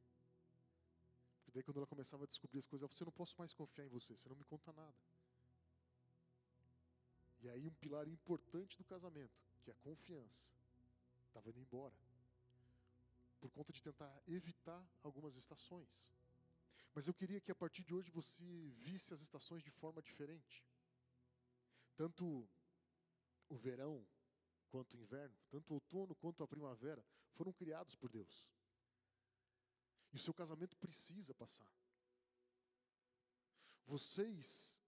Porque daí quando ela começava a descobrir as coisas, ela falou, eu não posso mais confiar em você, você não me conta nada. E aí um pilar importante do casamento, que é a confiança, estava indo embora. Por conta de tentar evitar algumas estações. Mas eu queria que a partir de hoje você visse as estações de forma diferente. Tanto o verão quanto o inverno, tanto o outono quanto a primavera, foram criados por Deus. E o seu casamento precisa passar. Vocês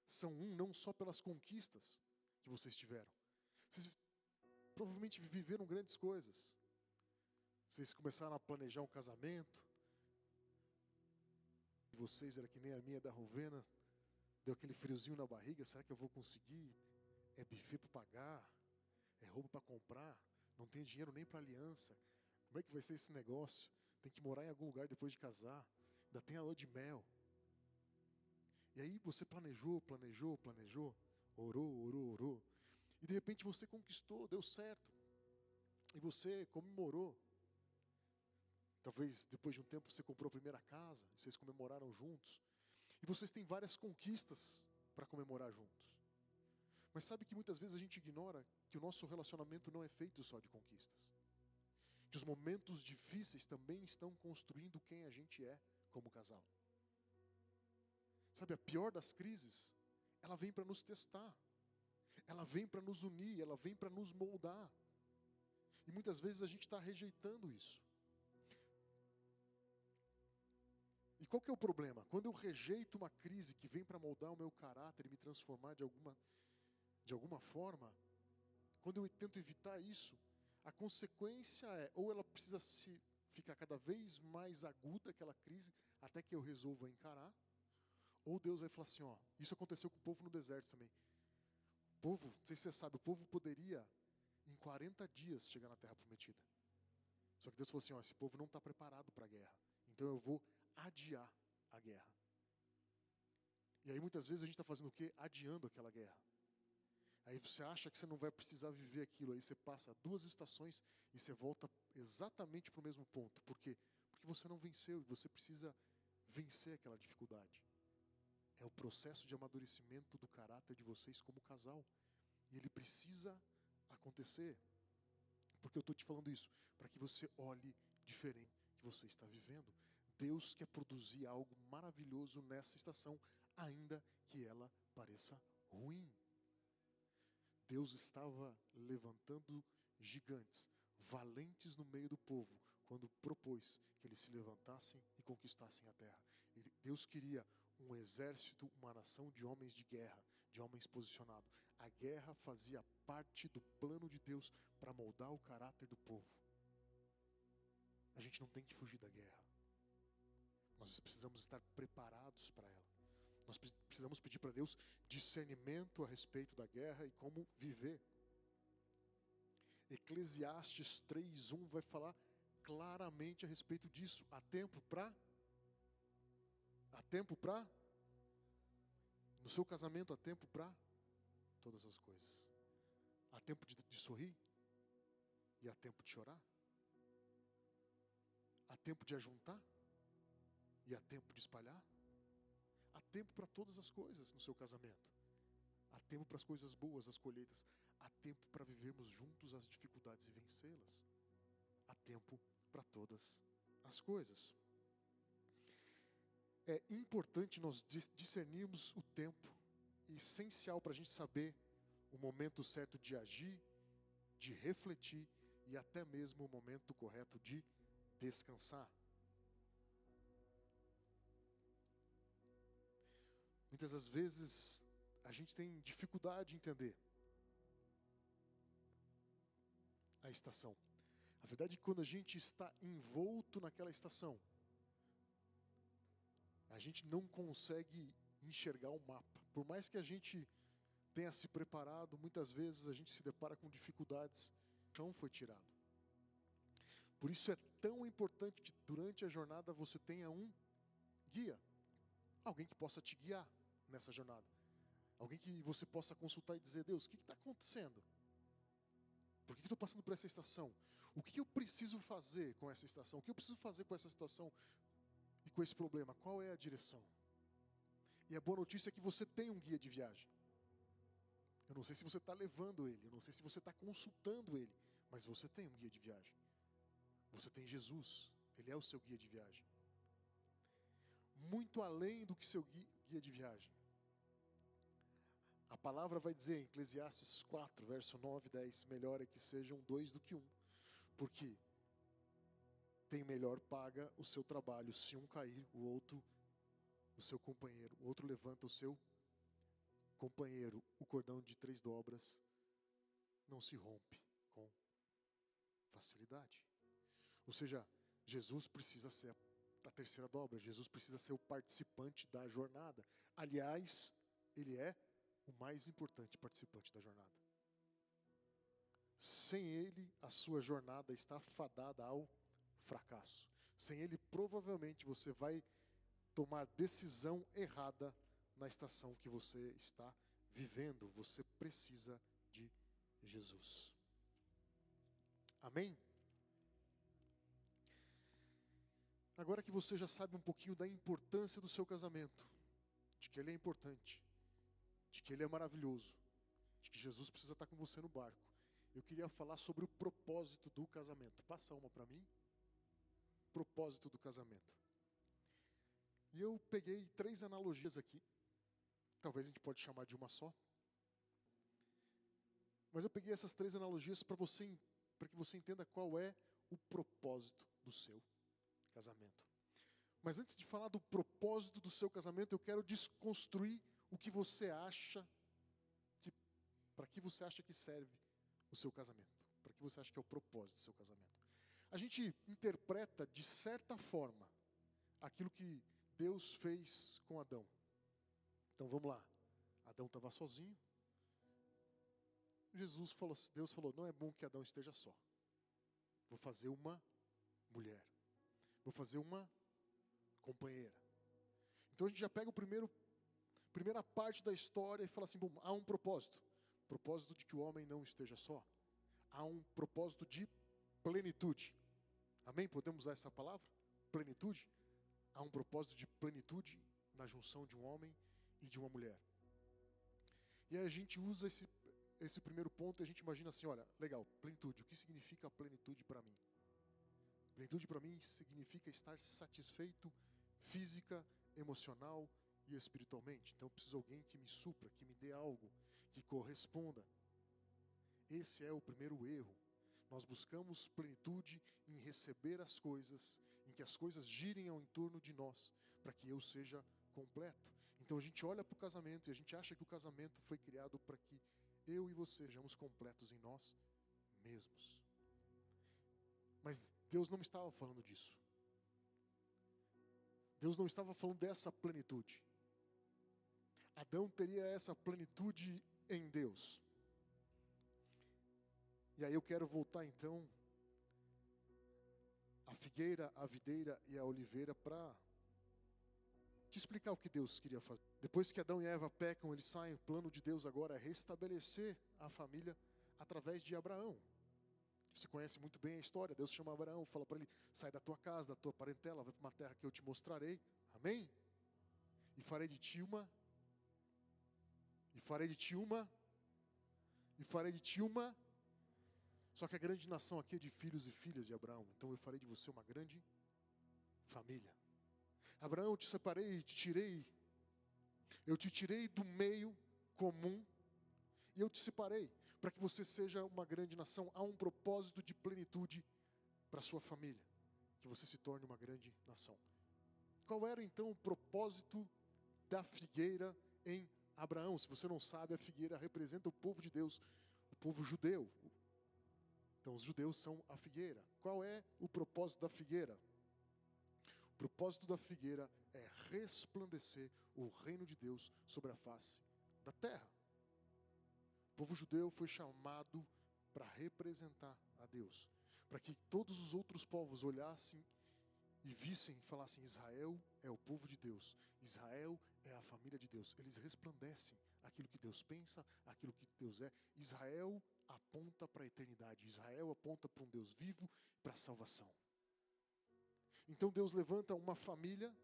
são um não só pelas conquistas que vocês tiveram. Vocês provavelmente viveram grandes coisas. Vocês começaram a planejar um casamento. E vocês era que nem a minha da Rovena. Deu aquele friozinho na barriga. Será que eu vou conseguir? É buffet para pagar. É roupa para comprar. Não tem dinheiro nem para aliança. Como é que vai ser esse negócio? Tem que morar em algum lugar depois de casar. Ainda tem a lua de mel. E aí você planejou. Orou. E de repente você conquistou, deu certo. E você comemorou. Talvez depois de um tempo você comprou a primeira casa. Vocês comemoraram juntos. E vocês têm várias conquistas para comemorar juntos. Mas sabe que muitas vezes a gente ignora que o nosso relacionamento não é feito só de conquistas. Que os momentos difíceis também estão construindo quem a gente é como casal. Sabe, a pior das crises, ela vem para nos testar. Ela vem para nos unir, ela vem para nos moldar. E muitas vezes a gente está rejeitando isso. E qual que é o problema? Quando eu rejeito uma crise que vem para moldar o meu caráter e me transformar de alguma forma, quando eu tento evitar isso, a consequência é, ou ela precisa ficar cada vez mais aguda, aquela crise, até que eu resolva encarar, ou Deus vai falar assim, ó, isso aconteceu com o povo no deserto também. O povo, não sei se você sabe, o povo poderia, em 40 dias, chegar na Terra Prometida. Só que Deus falou assim, ó, esse povo não está preparado para a guerra. Então eu vou adiar a guerra. E aí muitas vezes a gente está fazendo o quê? Adiando aquela guerra. Aí você acha que você não vai precisar viver aquilo. Aí você passa 2 estações e você volta exatamente para o mesmo ponto. Por quê? Porque você não venceu e você precisa vencer aquela dificuldade. É o processo de amadurecimento do caráter de vocês como casal. E ele precisa acontecer. Porque eu estou te falando isso, para que você olhe diferente que você está vivendo. Deus quer produzir algo maravilhoso nessa estação, ainda que ela pareça ruim. Deus estava levantando gigantes, valentes no meio do povo, quando propôs que eles se levantassem e conquistassem a terra. E Deus queria um exército, uma nação de homens de guerra, de homens posicionados. A guerra fazia parte do plano de Deus para moldar o caráter do povo. A gente não tem que fugir da guerra. Nós precisamos estar preparados para ela. Nós precisamos pedir para Deus discernimento a respeito da guerra e como viver. Eclesiastes 3:1 vai falar claramente a respeito disso. Há tempo para? No seu casamento há tempo para todas as coisas. Há tempo de sorrir e há tempo de chorar. Há tempo de ajuntar e há tempo de espalhar. Há tempo para todas as coisas no seu casamento. Há tempo para as coisas boas, as colheitas. Há tempo para vivermos juntos as dificuldades e vencê-las. Há tempo para todas as coisas. É importante nós discernirmos o tempo. Essencial para a gente saber o momento certo de agir, de refletir e até mesmo o momento correto de descansar. Muitas das vezes a gente tem dificuldade de entender a estação. A verdade é que quando a gente está envolto naquela estação, a gente não consegue enxergar o mapa. Por mais que a gente tenha se preparado, muitas vezes a gente se depara com dificuldades. O chão foi tirado. Por isso é tão importante que durante a jornada você tenha um guia. Alguém que possa te guiar nessa jornada. Alguém que você possa consultar e dizer, Deus, o que está acontecendo? Por que estou passando por essa estação? O que eu preciso fazer com essa estação? O que eu preciso fazer com essa situação e com esse problema? Qual é a direção? E a boa notícia é que você tem um guia de viagem. Eu não sei se você está levando ele, eu não sei se você está consultando ele, mas você tem um guia de viagem. Você tem Jesus, ele é o seu guia de viagem. Muito além do que seu guia de viagem. A palavra vai dizer em Eclesiastes 4, verso 9 e 10, melhor é que sejam 2 do que 1, porque tem melhor paga o seu trabalho. Se um cair, o seu companheiro, o outro levanta o seu companheiro. O cordão de 3 dobras não se rompe com facilidade. Ou seja, Jesus precisa ser a terceira dobra, Jesus precisa ser o participante da jornada. Aliás, ele é o mais importante participante da jornada. Sem ele, a sua jornada está fadada ao fracasso. Sem ele, provavelmente você vai tomar decisão errada na estação que você está vivendo. Você precisa de Jesus. Amém? Agora que você já sabe um pouquinho da importância do seu casamento, de que ele é importante, de que ele é maravilhoso, de que Jesus precisa estar com você no barco, eu queria falar sobre o propósito do casamento. Passa uma para mim. Propósito do casamento. E eu peguei 3 analogias aqui. Talvez a gente pode chamar de uma só. Mas eu peguei essas 3 analogias para que você entenda qual é o propósito do seu casamento. Mas antes de falar do propósito do seu casamento, eu quero desconstruir o que você acha, para que você acha que serve o seu casamento. Para que você acha que é o propósito do seu casamento. A gente interpreta de certa forma aquilo que Deus fez com Adão. Então vamos lá. Adão estava sozinho. Deus falou, não é bom que Adão esteja só. Vou fazer uma mulher. Vou fazer uma companheira. Então a gente já pega primeira parte da história e fala assim, bom, há um propósito. Propósito de que o homem não esteja só. Há um propósito de plenitude. Amém? Podemos usar essa palavra? Plenitude? Há um propósito de plenitude na junção de um homem e de uma mulher. E aí a gente usa esse primeiro ponto e a gente imagina assim, olha, legal, plenitude. O que significa plenitude para mim? Plenitude para mim significa estar satisfeito física, emocional e espiritualmente. Então eu preciso de alguém que me supra, que me dê algo, que corresponda. Esse é o primeiro erro. Nós buscamos plenitude em receber as coisas, em que as coisas girem ao entorno de nós, para que eu seja completo. Então a gente olha para o casamento e a gente acha que o casamento foi criado para que eu e você sejamos completos em nós mesmos. Mas Deus não estava falando disso. Deus não estava falando dessa plenitude. Adão teria essa plenitude em Deus. E aí eu quero voltar então a figueira, a videira e a oliveira para te explicar o que Deus queria fazer. Depois que Adão e Eva pecam, eles saem, o plano de Deus agora é restabelecer a família através de Abraão. Você conhece muito bem a história. Deus chama Abraão, fala para ele, sai da tua casa, da tua parentela, vai para uma terra que eu te mostrarei. Amém? E farei de ti uma. Só que a grande nação aqui é de filhos e filhas de Abraão. Então eu farei de você uma grande família. Abraão, eu te separei, eu te tirei do meio comum e eu te separei para que você seja uma grande nação. Há um propósito de plenitude para a sua família, que você se torne uma grande nação. Qual era então o propósito da figueira em Abraão? Se você não sabe, a figueira representa o povo de Deus, o povo judeu. Então os judeus são a figueira. Qual é o propósito da figueira? O propósito da figueira é resplandecer o reino de Deus sobre a face da terra. O povo judeu foi chamado para representar a Deus, para que todos os outros povos olhassem e vissem e falassem, Israel é o povo de Deus, Israel é a família de Deus. Eles resplandecem aquilo que Deus pensa, aquilo que Deus é. Israel aponta para a eternidade, Israel aponta para um Deus vivo, para a salvação. Então Deus levanta uma família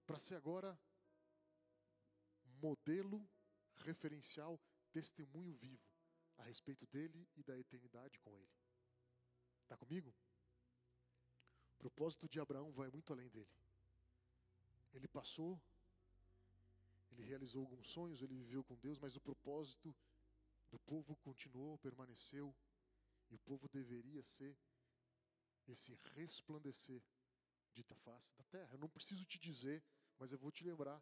para ser agora modelo, referencial, testemunho vivo a respeito dele e da eternidade com ele. Está comigo? O propósito de Abraão vai muito além dele. Ele passou, ele realizou alguns sonhos, ele viveu com Deus, mas o propósito do povo continuou, permaneceu, e o povo deveria ser esse resplandecer de da face da terra. Eu não preciso te dizer, mas eu vou te lembrar,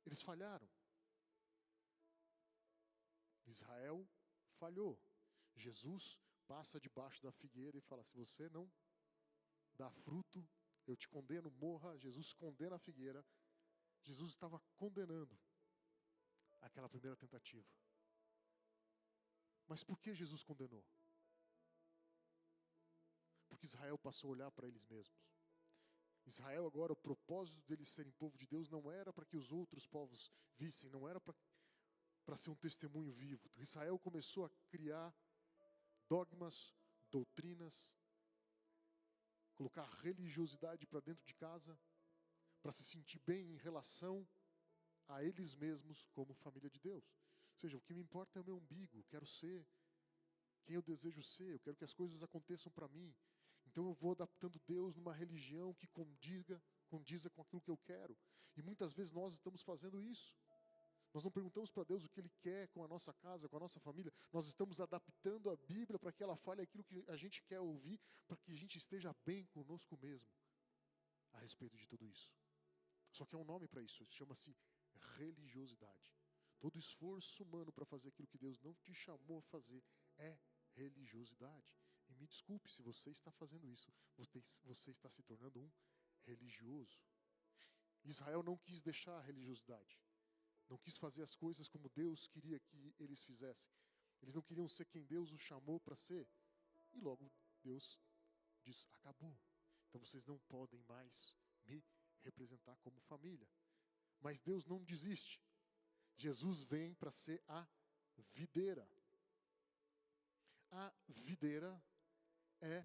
eles falharam. Israel falhou. Jesus passa debaixo da figueira e fala, se você não dá fruto, eu te condeno, morra. Jesus condena a figueira. Jesus estava condenando aquela primeira tentativa. Mas por que Jesus condenou? Porque Israel passou a olhar para eles mesmos. Israel agora, o propósito deles serem povo de Deus não era para que os outros povos vissem, não era para ser um testemunho vivo. Israel começou a criar dogmas, doutrinas, colocar religiosidade para dentro de casa, para se sentir bem em relação a eles mesmos como família de Deus. Ou seja, o que me importa é o meu umbigo, eu quero ser quem eu desejo ser, eu quero que as coisas aconteçam para mim. Então eu vou adaptando Deus numa religião que condiza com aquilo que eu quero. E muitas vezes nós estamos fazendo isso. Nós não perguntamos para Deus o que Ele quer com a nossa casa, com a nossa família. Nós estamos adaptando a Bíblia para que ela fale aquilo que a gente quer ouvir, para que a gente esteja bem conosco mesmo a respeito de tudo isso. Só que há um nome para isso, chama-se religiosidade. Todo esforço humano para fazer aquilo que Deus não te chamou a fazer é religiosidade. E me desculpe se você está fazendo isso, você está se tornando um religioso. Israel não quis deixar a religiosidade. Não quis fazer as coisas como Deus queria que eles fizessem. Eles não queriam ser quem Deus os chamou para ser. E logo Deus diz, acabou. Então vocês não podem mais me representar como família. Mas Deus não desiste. Jesus vem para ser a videira. A videira é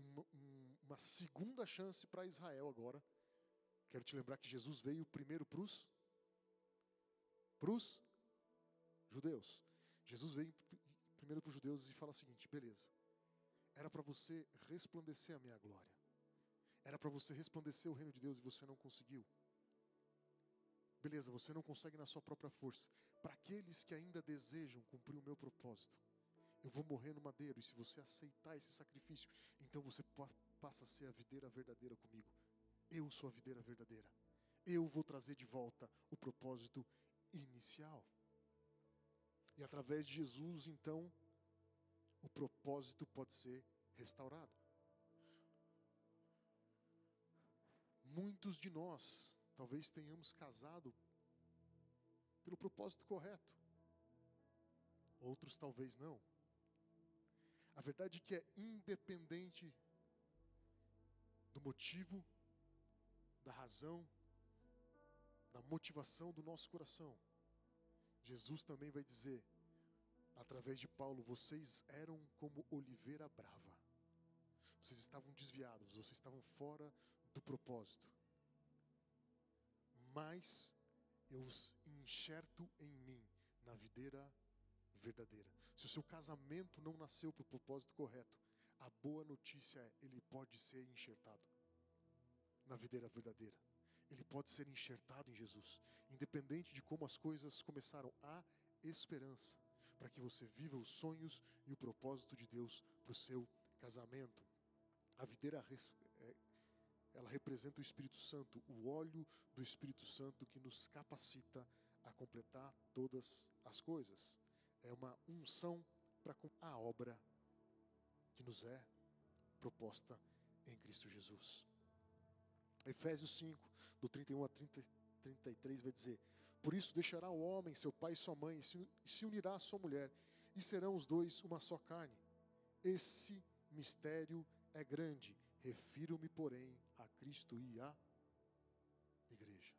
uma segunda chance para Israel agora. Quero te lembrar que Jesus veio primeiro para os judeus. Jesus veio primeiro para os judeus e fala o seguinte: beleza, era para você resplandecer a minha glória. Era para você resplandecer o reino de Deus e você não conseguiu. Beleza, você não consegue na sua própria força. Para aqueles que ainda desejam cumprir o meu propósito, eu vou morrer no madeiro, e se você aceitar esse sacrifício, então você passa a ser a videira verdadeira comigo. Eu sou a videira verdadeira. Eu vou trazer de volta o propósito inicial. E através de Jesus, então, o propósito pode ser restaurado. Muitos de nós talvez tenhamos casado pelo propósito correto. Outros talvez não. A verdade é que é independente do motivo, da razão, da motivação do nosso coração. Jesus também vai dizer, através de Paulo: vocês eram como oliveira brava. Vocês estavam desviados, vocês estavam fora do propósito. Mas eu os enxerto em mim, na videira verdadeira. Se o seu casamento não nasceu para o propósito correto, a boa notícia é: ele pode ser enxertado na videira verdadeira. Ele pode ser enxertado em Jesus. Independente de como as coisas começaram, há esperança para que você viva os sonhos e o propósito de Deus para o seu casamento. A videira, ela representa o Espírito Santo, o óleo do Espírito Santo que nos capacita a completar todas as coisas. É uma unção para a obra que nos é proposta em Cristo Jesus. Efésios 5, do 31 a 33 vai dizer: por isso deixará o homem seu pai e sua mãe, e se unirá à sua mulher, e serão os dois uma só carne. Esse mistério é grande, refiro-me, porém, a Cristo e à igreja.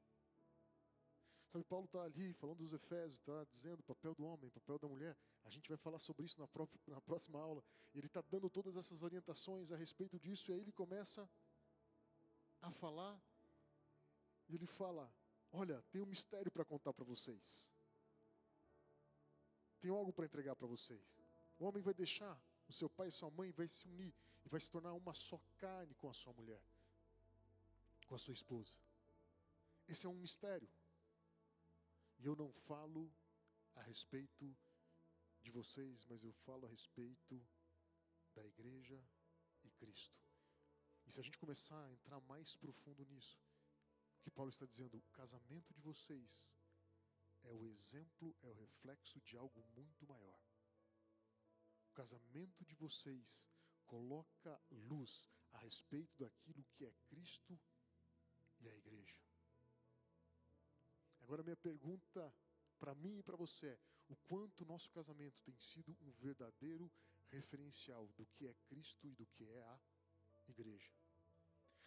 Sabe, Paulo está ali falando dos Efésios, está dizendo o papel do homem, o papel da mulher. A gente vai falar sobre isso na próxima aula. Ele está dando todas essas orientações a respeito disso, e aí ele começa a falar, e ele fala: olha, tem um mistério para contar para vocês. Tenho algo para entregar para vocês. O homem vai deixar o seu pai e sua mãe, vai se unir e vai se tornar uma só carne com a sua mulher, com a sua esposa. Esse é um mistério. E eu não falo a respeito de vocês, mas eu falo a respeito da igreja e Cristo. E se a gente começar a entrar mais profundo nisso, o que Paulo está dizendo: o casamento de vocês é o exemplo, é o reflexo de algo muito maior. O casamento de vocês coloca luz a respeito daquilo que é Cristo e a igreja. Agora minha pergunta para mim e para você é: o quanto o nosso casamento tem sido um verdadeiro referencial do que é Cristo e do que é a igreja?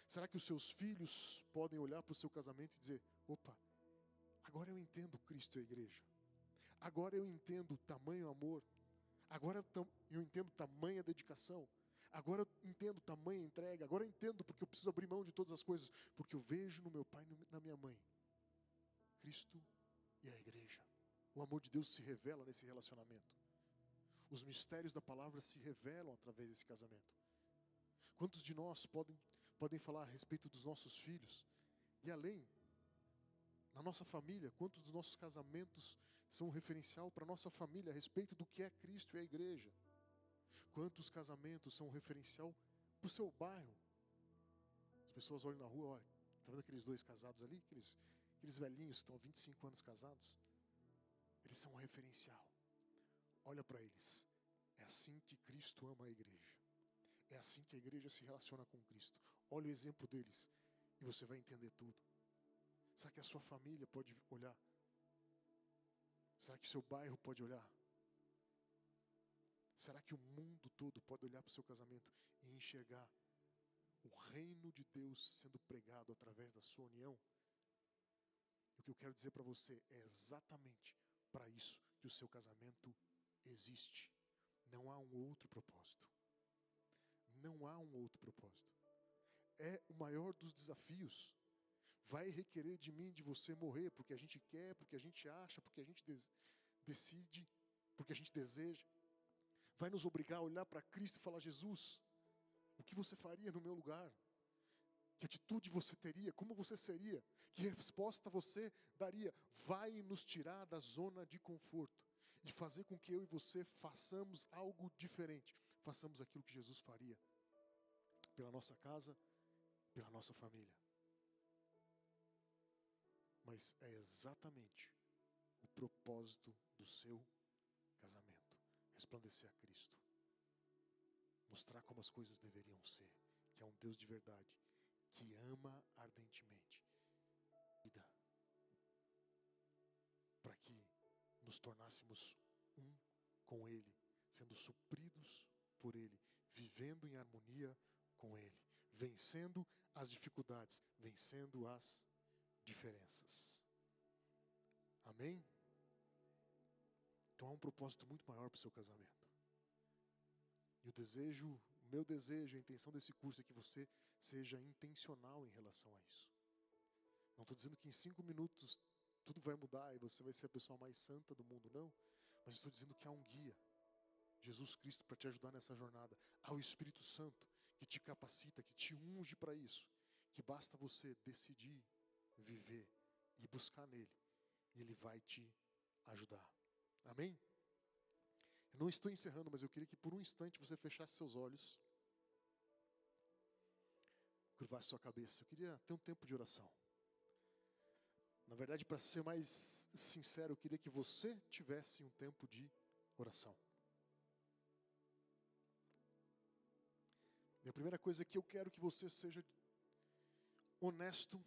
Será que os seus filhos podem olhar para o seu casamento e dizer: opa, agora eu entendo Cristo e a igreja. Agora eu entendo o tamanho amor. Agora eu entendo tamanha dedicação. Agora eu entendo tamanha entrega. Agora eu entendo porque eu preciso abrir mão de todas as coisas. Porque eu vejo no meu pai e na minha mãe Cristo e a igreja. O amor de Deus se revela nesse relacionamento. Os mistérios da palavra se revelam através desse casamento. Quantos de nós podem falar a respeito dos nossos filhos? E além, na nossa família, quantos dos nossos casamentos são um referencial para a nossa família a respeito do que é Cristo e a igreja? Quantos casamentos são um referencial para o seu bairro? As pessoas olham na rua: olha, está vendo aqueles dois casados ali? Aqueles velhinhos que estão há 25 anos casados? Eles são um referencial. Olha para eles. É assim que Cristo ama a igreja. É assim que a igreja se relaciona com Cristo. Olha o exemplo deles e você vai entender tudo. Será que a sua família pode olhar? Será que o seu bairro pode olhar? Será que o mundo todo pode olhar para o seu casamento e enxergar o reino de Deus sendo pregado através da sua união. E o que eu quero dizer para você é exatamente para isso que o seu casamento existe. Não há um outro propósito. Não há um outro propósito. É o maior dos desafios. Vai requerer de mim, de você morrer, porque a gente quer, porque a gente acha, porque a gente decide, porque a gente deseja. Vai nos obrigar a olhar para Cristo e falar: Jesus, o que você faria no meu lugar? Que atitude você teria? Como você seria? Que resposta você daria? Vai nos tirar da zona de conforto e fazer com que eu e você façamos algo diferente. Façamos aquilo que Jesus faria pela nossa casa, pela nossa família. Mas é exatamente o propósito do seu casamento: resplandecer a Cristo, mostrar como as coisas deveriam ser, que é um Deus de verdade, que ama ardentemente, para que nos tornássemos um com Ele, sendo supridos por Ele, vivendo em harmonia com Ele, vencendo as dificuldades, vencendo as diferenças. Amém? Então há um propósito muito maior para o seu casamento. E o meu desejo, a intenção desse curso é que você seja intencional em relação a isso. Não estou dizendo que em 5 minutos tudo vai mudar e você vai ser a pessoa mais santa do mundo, não. Mas estou dizendo que há um guia, Jesus Cristo, para te ajudar nessa jornada. Há o Espírito Santo que te capacita, que te unge para isso. Que basta você decidir viver e buscar nele. E ele vai te ajudar. Amém? Eu não estou encerrando, mas eu queria que por um instante você fechasse seus olhos, curvasse sua cabeça. Eu queria ter um tempo de oração. Na verdade, para ser mais sincero, eu queria que você tivesse um tempo de oração. E a primeira coisa é que eu quero que você seja honesto,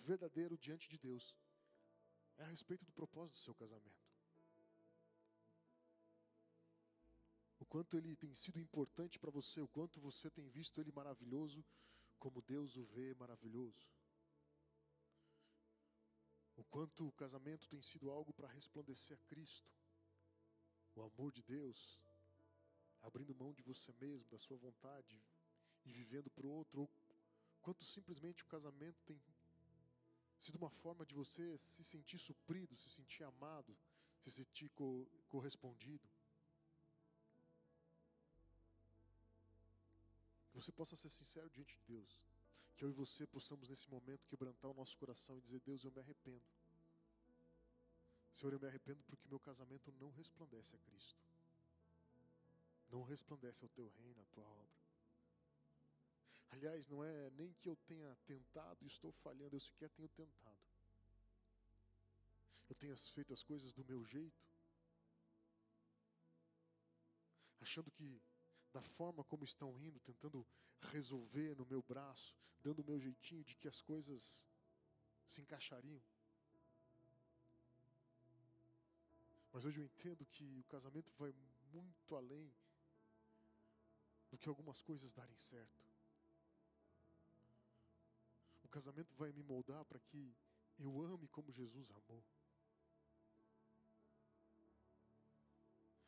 verdadeiro diante de Deus, é a respeito do propósito do seu casamento. O quanto ele tem sido importante para você, o quanto você tem visto ele maravilhoso, como Deus o vê maravilhoso. O quanto o casamento tem sido algo para resplandecer a Cristo. O amor de Deus, abrindo mão de você mesmo, da sua vontade, e vivendo para o outro. Ou quanto simplesmente o casamento tem sido uma forma de você se sentir suprido, se sentir amado, se sentir correspondido. Que você possa ser sincero diante de Deus. Que eu e você possamos nesse momento quebrantar o nosso coração e dizer: Deus, eu me arrependo. Senhor, eu me arrependo porque meu casamento não resplandece a Cristo. Não resplandece ao teu reino, à tua obra. Aliás, não é nem que eu tenha tentado e estou falhando, eu sequer tenho tentado. Eu tenho feito as coisas do meu jeito, achando que da forma como estão indo, tentando resolver no meu braço, dando o meu jeitinho de que as coisas se encaixariam. Mas hoje eu entendo que o casamento vai muito além do que algumas coisas darem certo. O casamento vai me moldar para que eu ame como Jesus amou.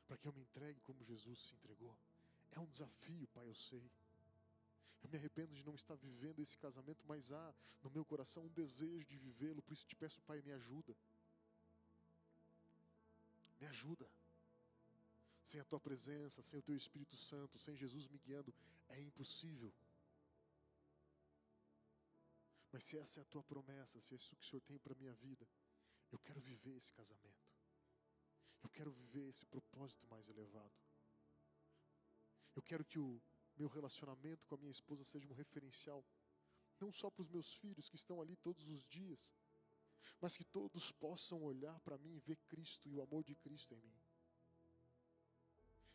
Para que eu me entregue como Jesus se entregou. É um desafio, Pai, eu sei. Eu me arrependo de não estar vivendo esse casamento, mas há no meu coração um desejo de vivê-lo. Por isso te peço, Pai, me ajuda. Me ajuda. Sem a Tua presença, sem o Teu Espírito Santo, sem Jesus me guiando, é impossível. Mas se essa é a Tua promessa, se é isso que o Senhor tem para a minha vida, eu quero viver esse casamento. Eu quero viver esse propósito mais elevado. Eu quero que o meu relacionamento com a minha esposa seja um referencial, não só para os meus filhos que estão ali todos os dias, mas que todos possam olhar para mim e ver Cristo e o amor de Cristo em mim.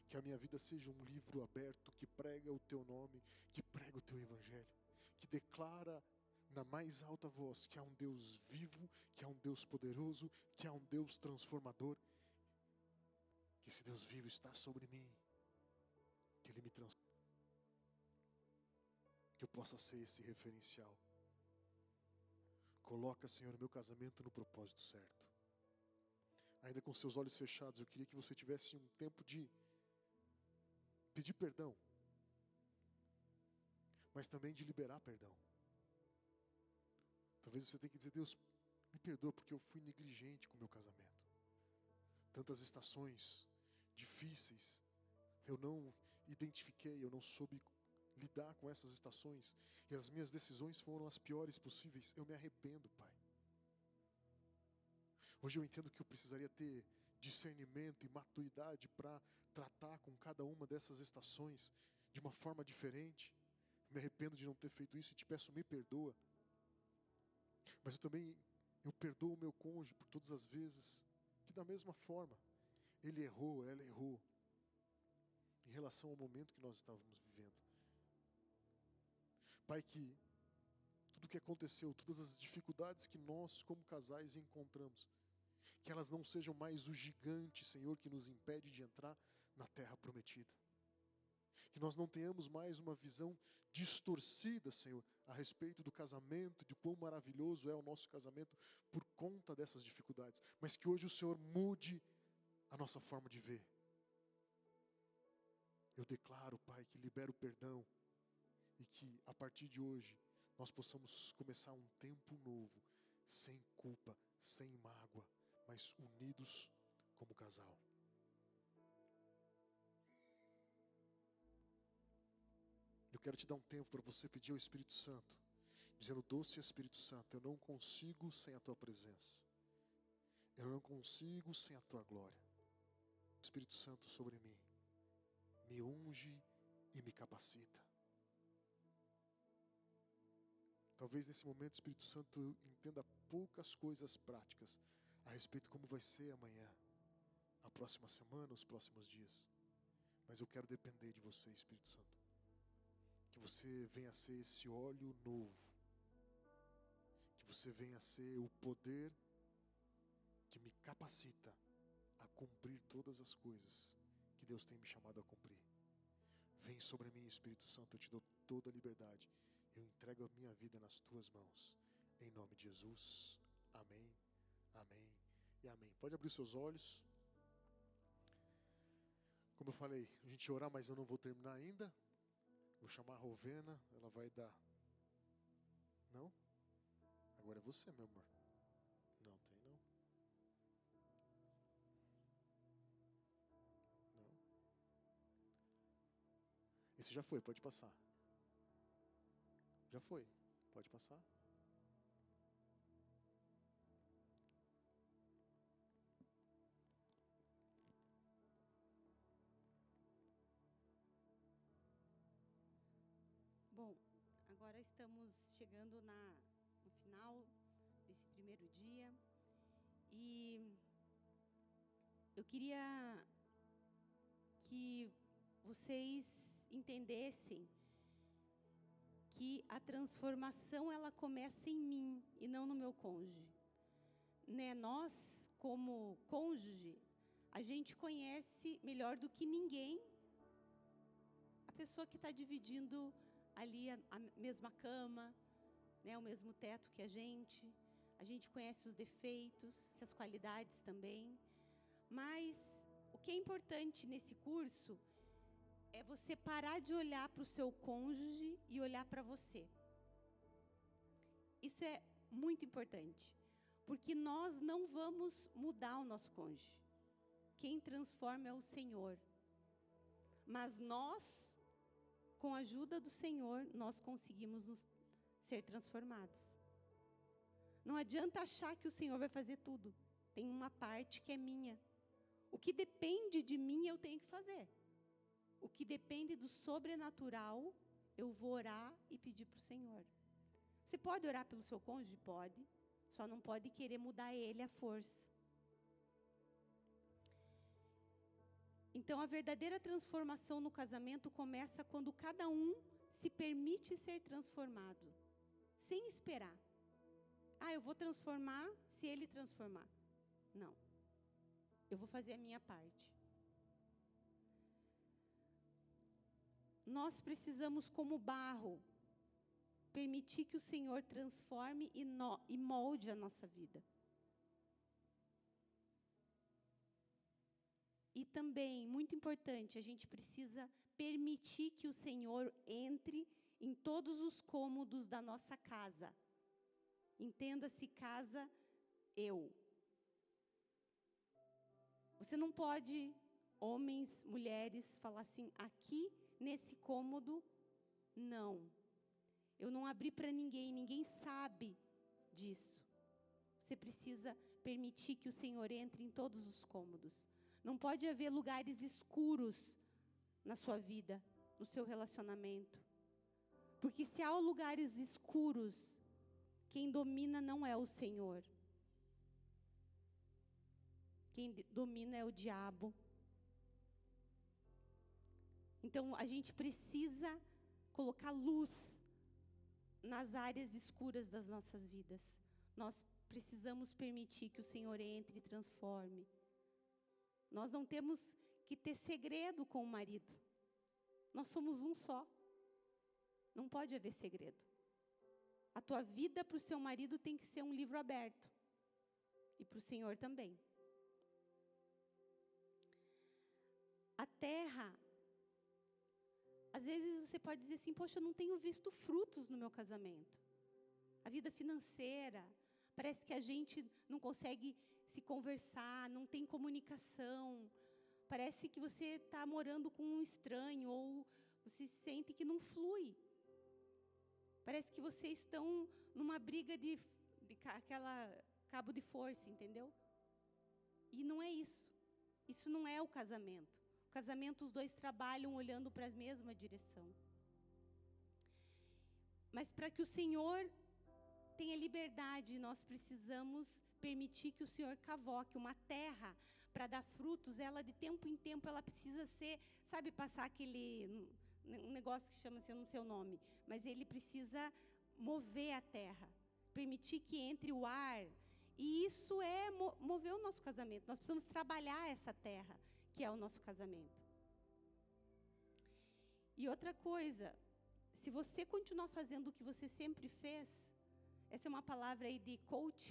Que a minha vida seja um livro aberto que prega o Teu nome, que prega o Teu Evangelho, que declara na mais alta voz que há um Deus vivo, que há um Deus poderoso, que há um Deus transformador, que esse Deus vivo está sobre mim, que Ele me transforma, que eu possa ser esse referencial. Coloca, Senhor, o meu casamento no propósito certo. Ainda com seus olhos fechados, eu queria que você tivesse um tempo de pedir perdão, mas também de liberar perdão. Talvez você tenha que dizer: Deus, me perdoa porque eu fui negligente com o meu casamento. Tantas estações difíceis, eu não identifiquei, eu não soube lidar com essas estações, e as minhas decisões foram as piores possíveis. Eu me arrependo, Pai. Hoje eu entendo que eu precisaria ter discernimento e maturidade para tratar com cada uma dessas estações de uma forma diferente. Me arrependo de não ter feito isso e te peço, me perdoa. Mas eu perdoo o meu cônjuge por todas as vezes que, da mesma forma, ele errou, ela errou, em relação ao momento que nós estávamos vivendo. Pai, que tudo o que aconteceu, todas as dificuldades que nós como casais encontramos, que elas não sejam mais o gigante, Senhor, que nos impede de entrar na terra prometida. Que nós não tenhamos mais uma visão distorcida, Senhor, a respeito do casamento, de quão maravilhoso é o nosso casamento por conta dessas dificuldades. Mas que hoje o Senhor mude a nossa forma de ver. Eu declaro, Pai, que libero o perdão e que a partir de hoje nós possamos começar um tempo novo, sem culpa, sem mágoa, mas unidos como casal. Eu quero te dar um tempo para você pedir ao Espírito Santo, dizendo: doce Espírito Santo, eu não consigo sem a tua presença. Eu não consigo sem a tua glória. Espírito Santo sobre mim, me unge e me capacita. Talvez nesse momento, Espírito Santo, eu entenda poucas coisas práticas a respeito de como vai ser amanhã, a próxima semana, os próximos dias. Mas eu quero depender de você, Espírito Santo. Que você venha a ser esse óleo novo. Que você venha a ser o poder que me capacita a cumprir todas as coisas que Deus tem me chamado a cumprir. Vem sobre mim, Espírito Santo, eu te dou toda a liberdade. Eu entrego a minha vida nas tuas mãos. Em nome de Jesus. Amém, amém e amém. Pode abrir os seus olhos. Como eu falei, a gente orar, mas eu não vou terminar ainda. Vou chamar a Rovena, ela vai dar. Não? Agora é você, meu amor. Não, tem não. Não. Esse já foi, pode passar. Já foi, pode passar. Bom, agora estamos chegando no final desse primeiro dia e eu queria que vocês entendessem que a transformação ela começa em mim e não no meu cônjuge. Né? Nós, como cônjuge, a gente conhece melhor do que ninguém a pessoa que está dividindo ali a mesma cama, né? O mesmo teto que a gente. A gente conhece os defeitos, as qualidades também. Mas o que é importante nesse curso é você parar de olhar para o seu cônjuge e olhar para você. Isso é muito importante, porque nós não vamos mudar o nosso cônjuge. Quem transforma é o Senhor. Mas nós, com a ajuda do Senhor, nós conseguimos ser transformados. Não adianta achar que o Senhor vai fazer tudo. Tem uma parte que é minha. O que depende de mim, eu tenho que fazer. O que depende do sobrenatural, eu vou orar e pedir para o Senhor. Você pode orar pelo seu cônjuge? Pode. Só não pode querer mudar ele à força. Então, a verdadeira transformação no casamento começa quando cada um se permite ser transformado. Sem esperar. Eu vou transformar se ele transformar. Não. Eu vou fazer a minha parte. Nós precisamos, como barro, permitir que o Senhor transforme e molde a nossa vida. E também, muito importante, a gente precisa permitir que o Senhor entre em todos os cômodos da nossa casa. Entenda-se casa, eu. Você não pode, homens, mulheres, falar assim, aqui nesse cômodo, não. Eu não abri para ninguém, ninguém sabe disso. Você precisa permitir que o Senhor entre em todos os cômodos. Não pode haver lugares escuros na sua vida, no seu relacionamento. Porque se há lugares escuros, quem domina não é o Senhor. Quem domina é o diabo. Então a gente precisa colocar luz nas áreas escuras das nossas vidas. Nós precisamos permitir que o Senhor entre e transforme. Nós não temos que ter segredo com o marido. Nós somos um só. Não pode haver segredo. A tua vida para o seu marido tem que ser um livro aberto. E para o Senhor também. A terra, às vezes você pode dizer assim, poxa, eu não tenho visto frutos no meu casamento. A vida financeira, parece que a gente não consegue se conversar, não tem comunicação. Parece que você está morando com um estranho ou você sente que não flui. Parece que vocês estão numa briga de aquela cabo de força, entendeu? E não é isso. Isso não é o casamento. O casamento, os dois trabalham olhando para a mesma direção. Mas para que o Senhor tenha liberdade, nós precisamos permitir que o Senhor cavoque uma terra para dar frutos. Ela, de tempo em tempo, ela precisa ser, sabe, passar aquele um negócio que chama-se, eu não sei o nome, mas ele precisa mover a terra, permitir que entre o ar. E isso é mover o nosso casamento. Nós precisamos trabalhar essa terra, que é o nosso casamento. E outra coisa, se você continuar fazendo o que você sempre fez, essa é uma palavra aí de coach,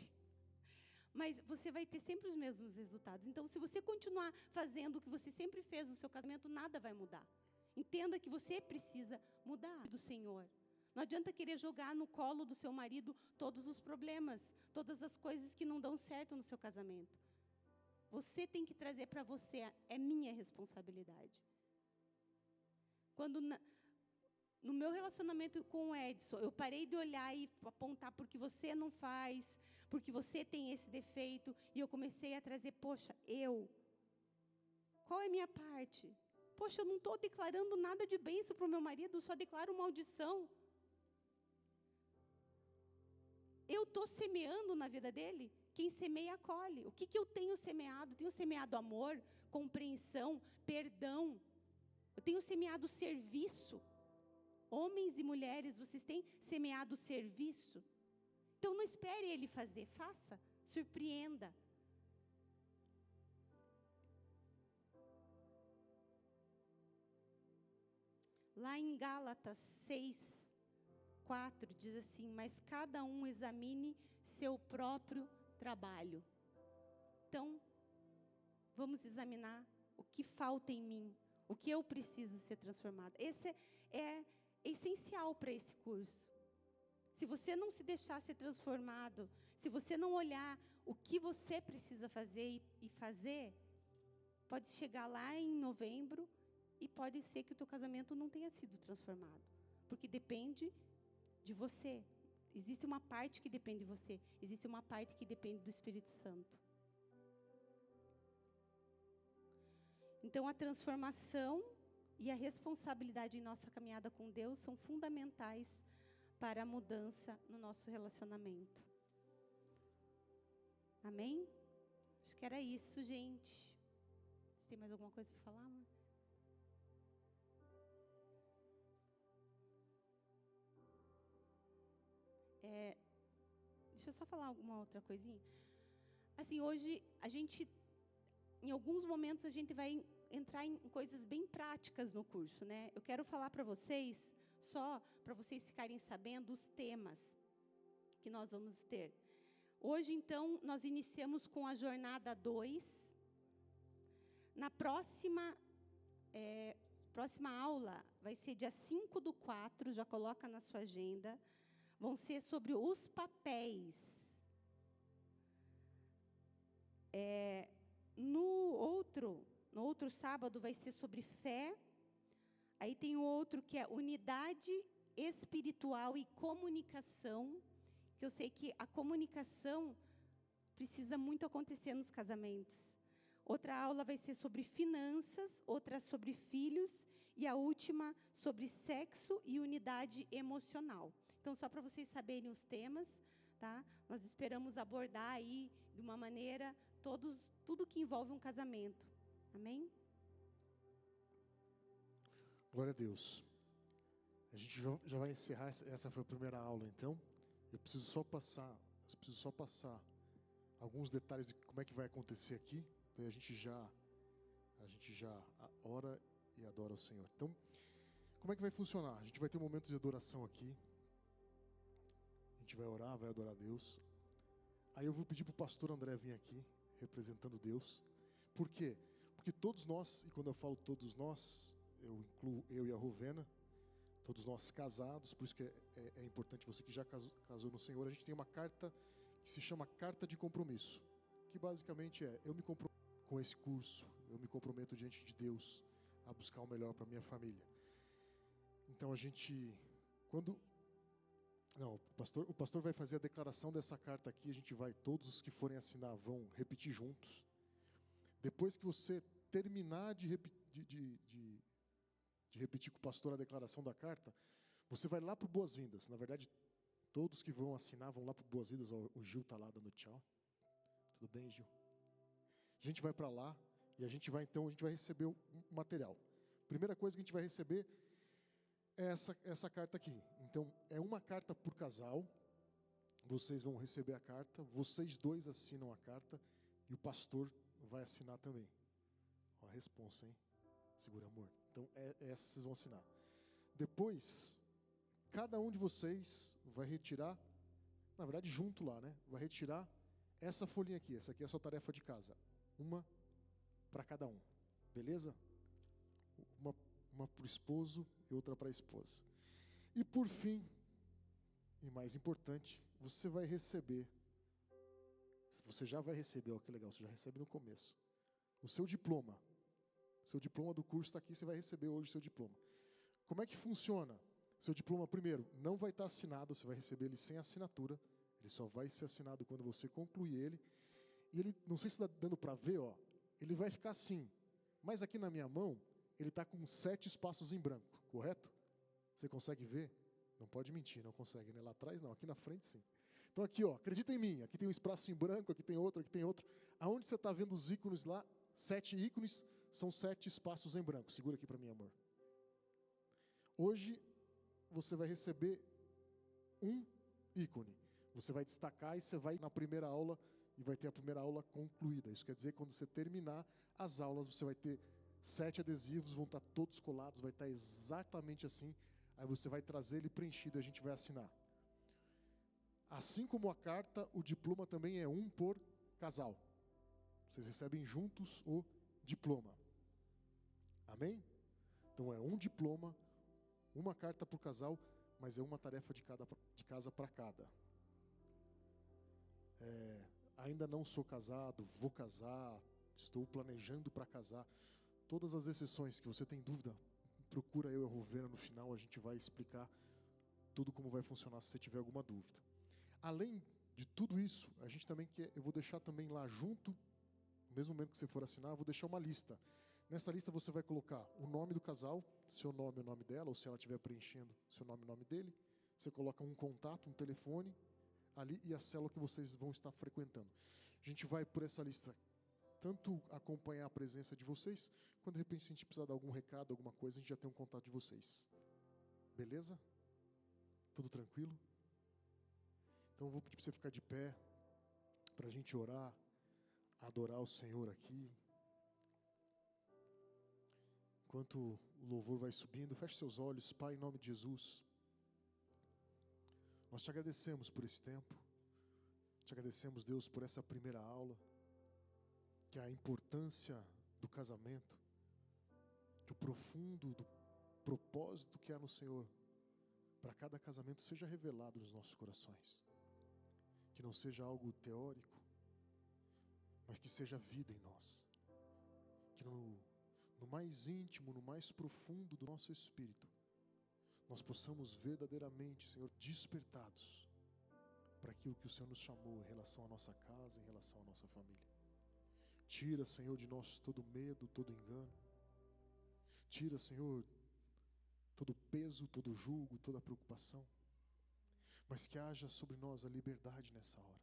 mas você vai ter sempre os mesmos resultados. Então, se você continuar fazendo o que você sempre fez no seu casamento, nada vai mudar. Entenda que você precisa mudar do Senhor. Não adianta querer jogar no colo do seu marido todos os problemas, todas as coisas que não dão certo no seu casamento. Você tem que trazer para você, é minha responsabilidade. Quando no meu relacionamento com o Edson, eu parei de olhar e apontar porque você não faz, porque você tem esse defeito, e eu comecei a trazer, poxa, qual é a minha parte? Poxa, eu não estou declarando nada de bênção para o meu marido, só declaro maldição. Eu estou semeando na vida dele? Quem semeia, colhe. O que eu tenho semeado? Tenho semeado amor, compreensão, perdão. Eu tenho semeado serviço. Homens e mulheres, vocês têm semeado serviço? Então não espere ele fazer, faça, surpreenda. Lá em Gálatas 6:4 diz assim, mas cada um examine seu próprio trabalho. Então, vamos examinar o que falta em mim, o que eu preciso ser transformado. Esse é essencial para esse curso. Se você não se deixar ser transformado, se você não olhar o que você precisa fazer e fazer, pode chegar lá em novembro e pode ser que o teu casamento não tenha sido transformado. Porque depende de você. Existe uma parte que depende de você. Existe uma parte que depende do Espírito Santo. Então, a transformação e a responsabilidade em nossa caminhada com Deus são fundamentais para a mudança no nosso relacionamento. Amém? Acho que era isso, gente. Você tem mais alguma coisa para falar, amor? Deixa eu só falar alguma outra coisinha. Assim, hoje, em alguns momentos, a gente vai entrar em coisas bem práticas no curso, né? Eu quero falar para vocês só para vocês ficarem sabendo os temas que nós vamos ter. Hoje, então, nós iniciamos com a jornada 2. Na próxima aula, vai ser dia 5/4, já coloca na sua agenda. Vão ser sobre os papéis. No outro sábado vai ser sobre fé. Aí tem o outro que é unidade espiritual e comunicação, que eu sei que a comunicação precisa muito acontecer nos casamentos. Outra aula vai ser sobre finanças, outra sobre filhos e a última sobre sexo e unidade emocional. Então, só para vocês saberem os temas, tá? Nós esperamos abordar aí de uma maneira tudo que envolve um casamento. Amém? Glória a Deus. A gente já vai encerrar. Essa foi a primeira aula, então. Eu preciso só passar alguns detalhes de como é que vai acontecer aqui. Daí a gente já ora e adora o Senhor. Então, como é que vai funcionar? A gente vai ter um momento de adoração aqui. A gente vai orar, vai adorar a Deus. Aí eu vou pedir para o pastor André vir aqui, representando Deus. Por quê? Porque todos nós, e quando eu falo todos nós, eu incluo eu e a Rovena, todos nós casados, por isso que é importante você que já casou no Senhor, a gente tem uma carta que se chama Carta de Compromisso, que basicamente eu me comprometo com esse curso, eu me comprometo diante de Deus a buscar o melhor para minha família. Então o pastor vai fazer a declaração dessa carta aqui, todos os que forem assinar vão repetir juntos. Depois que você terminar de repetir com o pastor a declaração da carta, você vai lá para o Boas-Vindas. Na verdade, todos que vão assinar vão lá para o Boas-Vindas. O Gil está lá dando tchau. Tudo bem, Gil? A gente vai para lá e a gente vai receber o material. Primeira coisa que a gente vai receber é essa carta aqui. Então, é uma carta por casal. Vocês vão receber a carta, vocês dois assinam a carta e o pastor vai assinar também. Ó, a responsa, hein? Segura, amor. Então, essa vocês vão assinar. Depois, cada um de vocês vai retirar, na verdade, junto lá, né? Vai retirar essa folhinha aqui. Essa aqui é a sua tarefa de casa. Uma para cada um. Beleza? Uma para o esposo e outra para a esposa. E por fim, e mais importante, você vai receber. Você já vai receber, ó, que legal, você já recebe no começo. O seu diploma. O seu diploma do curso está aqui, você vai receber hoje o seu diploma. Como é que funciona? Seu diploma, primeiro, não vai estar assinado, você vai receber ele sem assinatura. Ele só vai ser assinado quando você concluir ele. E ele, não sei se está dando para ver, ó, ele vai ficar assim. Mas aqui na minha mão, ele está com 7 espaços em branco, correto? Você consegue ver? Não pode mentir, não consegue, né? Lá atrás não, aqui na frente sim. Então aqui, ó, acredita em mim, aqui tem um espaço em branco, aqui tem outro, aqui tem outro. Aonde você está vendo os ícones lá, 7 ícones, são 7 espaços em branco. Segura aqui para mim, amor. Hoje, você vai receber um ícone. Você vai destacar e você vai na primeira aula e vai ter a primeira aula concluída. Isso quer dizer que quando você terminar as aulas, você vai ter 7 adesivos, vão estar todos colados, vai estar exatamente assim. Aí você vai trazer ele preenchido e a gente vai assinar. Assim como a carta, o diploma também é um por casal. Vocês recebem juntos o diploma. Amém? Então é um diploma, uma carta por casal, mas é uma tarefa de casa para cada. Ainda não sou casado, vou casar, estou planejando para casar. Todas as exceções que você tem dúvida, procura eu e a Rovena no final, a gente vai explicar tudo como vai funcionar se você tiver alguma dúvida. Além de tudo isso, a gente também eu vou deixar também lá junto, no mesmo momento que você for assinar, eu vou deixar uma lista. Nessa lista você vai colocar o nome do casal, seu nome e o nome dela, ou se ela estiver preenchendo, seu nome e o nome dele. Você coloca um contato, um telefone ali e a célula que vocês vão estar frequentando. A gente vai por essa lista tanto acompanhar a presença de vocês, quando de repente a gente precisar dar algum recado, alguma coisa, a gente já tem um contato de vocês. Beleza? Tudo tranquilo? Então eu vou pedir para você ficar de pé, para a gente orar, adorar o Senhor aqui. Enquanto o louvor vai subindo, feche seus olhos, Pai, em nome de Jesus. Nós te agradecemos por esse tempo. Te agradecemos, Deus, por essa primeira aula, que a importância do casamento, que o profundo do propósito que há no Senhor para cada casamento seja revelado nos nossos corações. Que não seja algo teórico, mas que seja vida em nós. Que no mais íntimo, no mais profundo do nosso espírito, nós possamos verdadeiramente, Senhor, despertados para aquilo que o Senhor nos chamou em relação à nossa casa, em relação à nossa família. Tira, Senhor, de nós todo medo, todo engano. Tira, Senhor, todo peso, todo julgo, toda preocupação. Mas que haja sobre nós a liberdade nessa hora.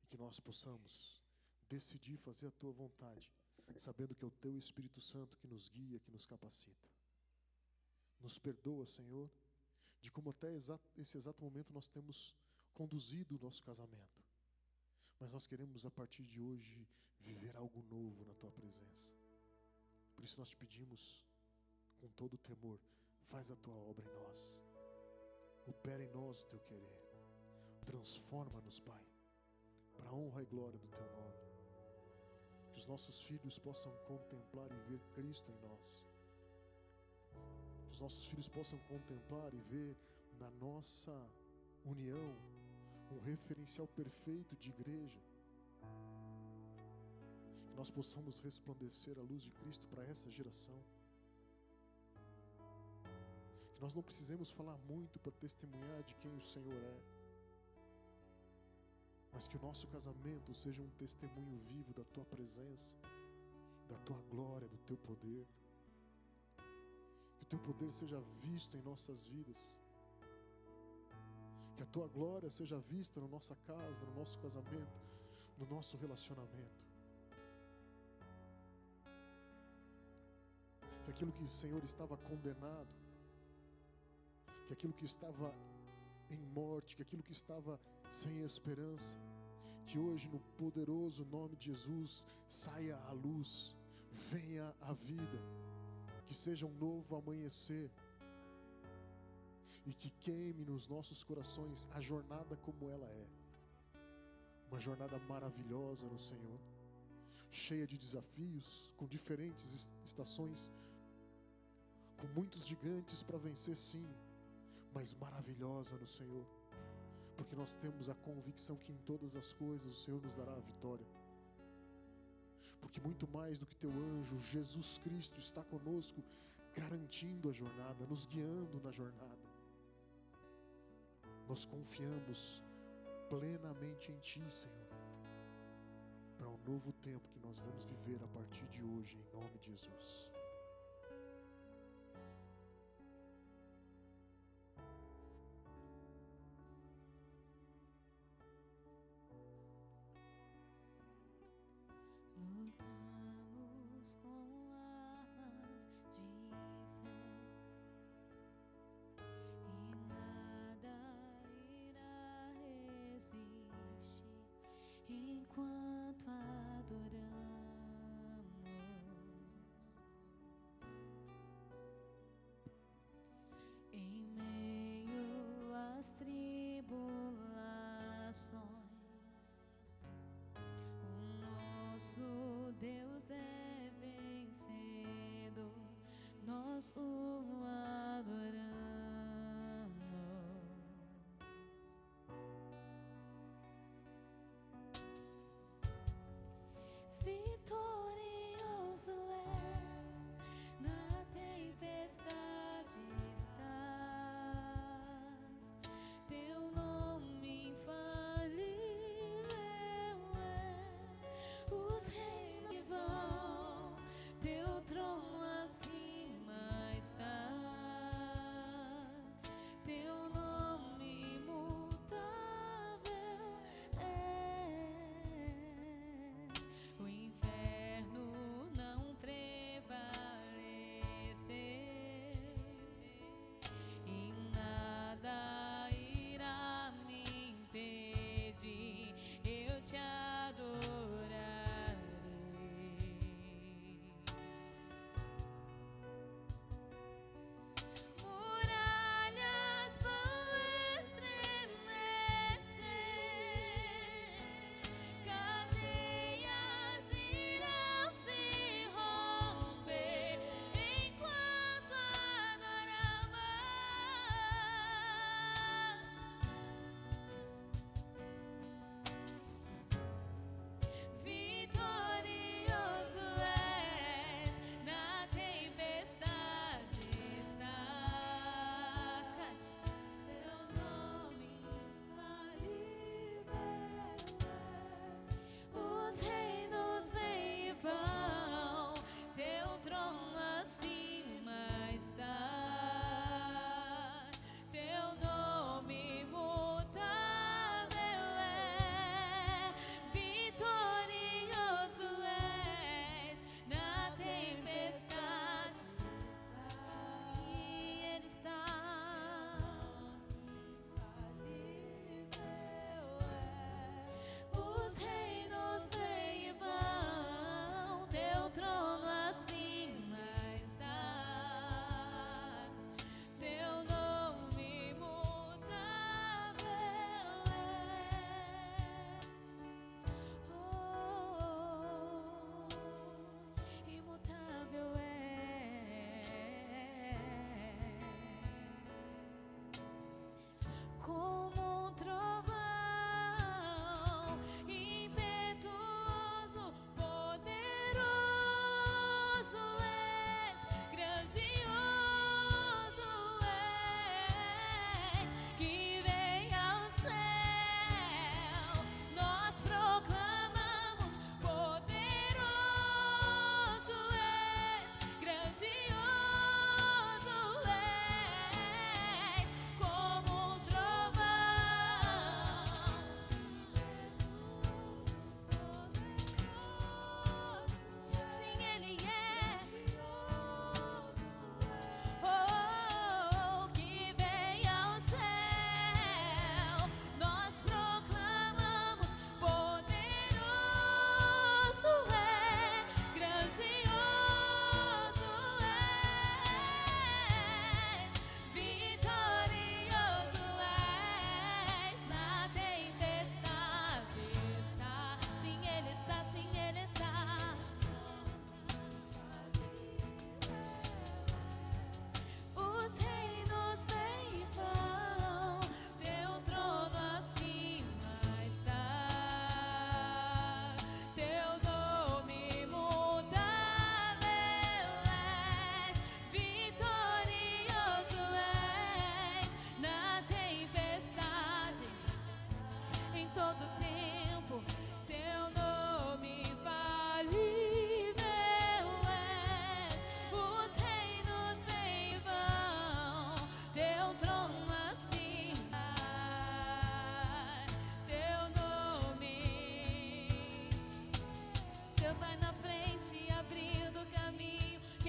E que nós possamos decidir fazer a Tua vontade, sabendo que é o Teu Espírito Santo que nos guia, que nos capacita. Nos perdoa, Senhor, de como até esse exato momento nós temos conduzido o nosso casamento. Mas nós queremos, a partir de hoje, viver algo novo na Tua presença. Por isso nós te pedimos, com todo o temor, faz a Tua obra em nós. Opera em nós o Teu querer. Transforma-nos, Pai, para a honra e glória do Teu nome. Que os nossos filhos possam contemplar e ver Cristo em nós. Que os nossos filhos possam contemplar e ver na nossa união um referencial perfeito de igreja. Que nós possamos resplandecer a luz de Cristo para essa geração. Que nós não precisemos falar muito para testemunhar de quem o Senhor é, mas que o nosso casamento seja um testemunho vivo da Tua presença, da Tua glória, do Teu poder. Que o Teu poder seja visto em nossas vidas. Que a Tua glória seja vista na nossa casa, no nosso casamento, no nosso relacionamento. Que aquilo que o Senhor estava condenado, que aquilo que estava em morte, que aquilo que estava sem esperança, que hoje no poderoso nome de Jesus saia à luz, venha a vida, que seja um novo amanhecer e que queime nos nossos corações a jornada como ela é, uma jornada maravilhosa no Senhor, cheia de desafios, com diferentes estações, com muitos gigantes para vencer, sim, mas maravilhosa no Senhor, porque nós temos a convicção que em todas as coisas o Senhor nos dará a vitória, porque muito mais do que Teu anjo, Jesus Cristo está conosco, garantindo a jornada, nos guiando na jornada. Nós confiamos plenamente em Ti, Senhor, para um novo tempo que nós vamos viver a partir de hoje, em nome de Jesus. Lutamos com armas de fé e nada irá resistir enquanto adoramos.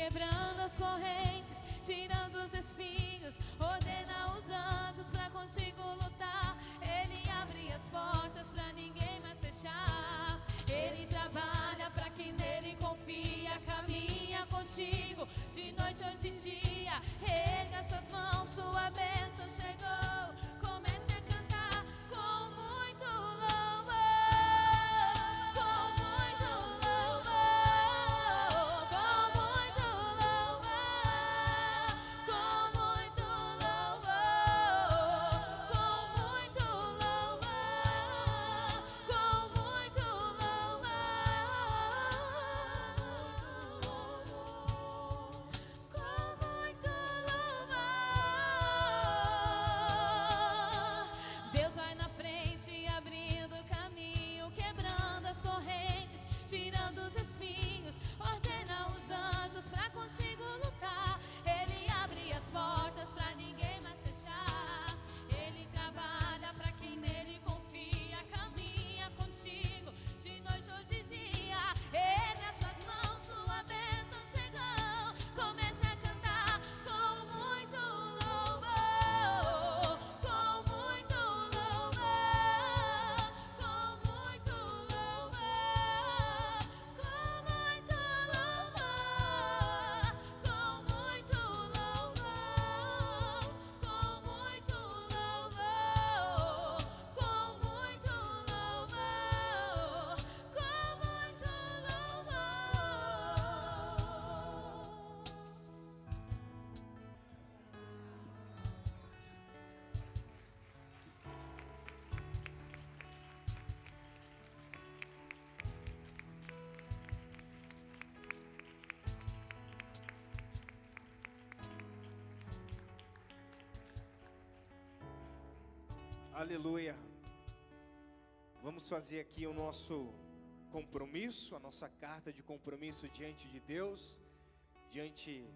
quebrando as correntes, tirando os espinhos, ordena os anjos pra contigo lutar. Ele abre as portas pra ninguém mais fechar. Ele trabalha pra quem nele confia, caminha contigo de noite ou de dia. Erga suas mãos, sua bênção chegou. Comece a cantar com muito louvor, com muito louvor, com muito louvor, com muito louvor, com muito louvor, com muito louvor, com muito louvor. Deus vai na frente, abrindo caminho, quebrando as correntes, tirando os espinhos, ordena os anjos pra contigo lutar. Ele abre as portas pra ninguém mais fechar. Ele trabalha pra quem nele confia, caminha contigo de noite ou de dia. Erga as suas mãos, sua bênção chegou. Comece a cantar com muito louvor, com muito louvor, com muito louvor, com muito louvor, com muito louvor, com muito louvor, com muito louvor, com muito Aleluia. Vamos fazer aqui o nosso compromisso, a nossa carta de compromisso diante de Deus, diante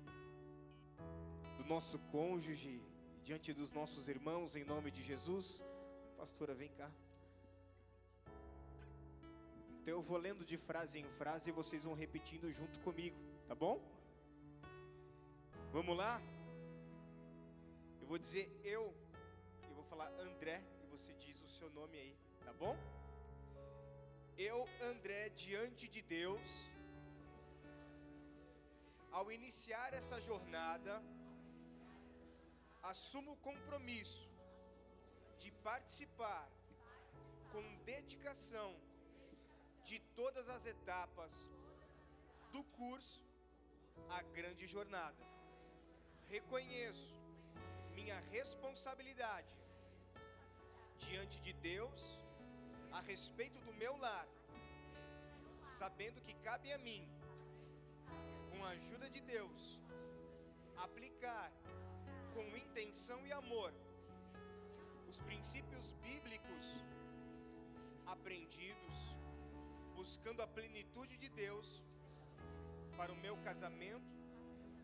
do nosso cônjuge, diante dos nossos irmãos, em nome de Jesus. Pastora, vem cá. Então eu vou lendo de frase em frase e vocês vão repetindo junto comigo, tá bom? Vamos lá? Eu vou dizer eu vou falar André e você diz o seu nome aí, tá bom? Eu, André, diante de Deus, ao iniciar essa jornada, assumo o compromisso de participar com dedicação de todas as etapas do curso A Grande Jornada. Reconheço minha responsabilidade diante de Deus a respeito do meu lar, sabendo que cabe a mim, com a ajuda de Deus, aplicar com intenção e amor os princípios bíblicos aprendidos, buscando a plenitude de Deus para o meu casamento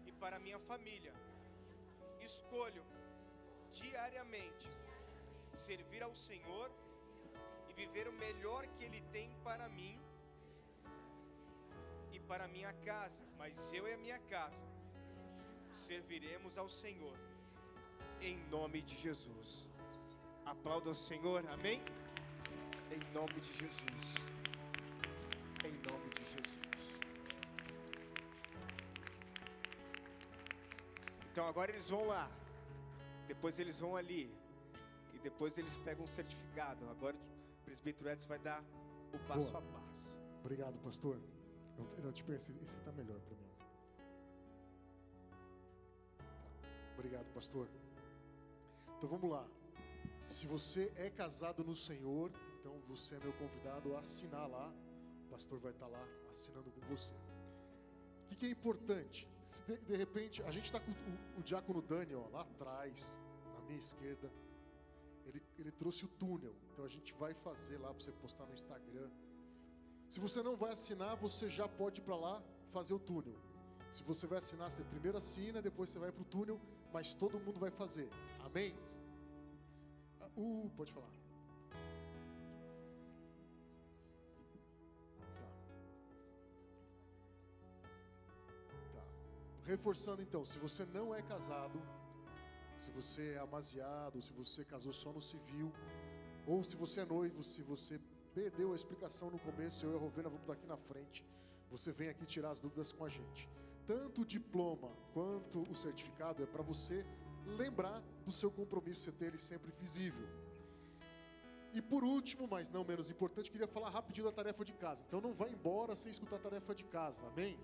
e para a minha família. Escolho diariamente servir ao Senhor e viver o melhor que Ele tem para mim e para a minha casa. Mas eu e a minha casa serviremos ao Senhor, em nome de Jesus. Aplauda o Senhor, amém? Em nome de Jesus. Em nome de Jesus. Então agora eles vão lá, depois eles vão ali, e depois eles pegam um certificado. Agora o presbítero Edson vai dar o passo Boa. a passo. Obrigado, pastor. Eu te penso, esse está melhor para mim. Obrigado, pastor. Então vamos lá. Se você é casado no Senhor, então você é meu convidado a assinar lá. O pastor vai estar lá assinando com você. O que é importante? Se de repente, a gente está com o diácono Dani, ó, lá atrás, na minha esquerda. Ele trouxe o túnel. Então a gente vai fazer lá para você postar no Instagram. Se você não vai assinar, você já pode ir para lá fazer o túnel. Se você vai assinar, você primeiro assina, depois você vai para o túnel, mas todo mundo vai fazer. Amém? Pode falar. Tá. Reforçando então, se você não é casado, se você é amaziado, se você casou só no civil, ou se você é noivo, se você perdeu a explicação no começo, eu e a Rovena vamos estar aqui na frente, você vem aqui tirar as dúvidas com a gente. Tanto o diploma quanto o certificado é para você lembrar do seu compromisso, você ter ele sempre visível. E por último, mas não menos importante, queria falar rapidinho da tarefa de casa. Então não vai embora sem escutar a tarefa de casa, amém?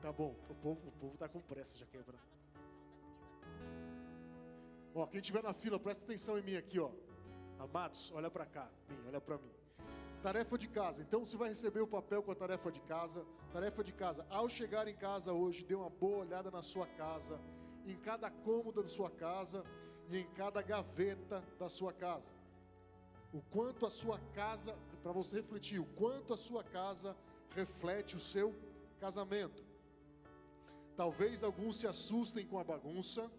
Tá bom, o povo tá com pressa, já quebra. Ó, quem estiver na fila, presta atenção em mim aqui, ó. Amados, olha para cá, olha para mim. Tarefa de casa. Então você vai receber o papel com a tarefa de casa. Tarefa de casa. Ao chegar em casa hoje, dê uma boa olhada na sua casa, em cada cômoda da sua casa e em cada gaveta da sua casa. O quanto a sua casa, para você refletir, o quanto a sua casa reflete o seu casamento. Talvez alguns se assustem com a bagunça,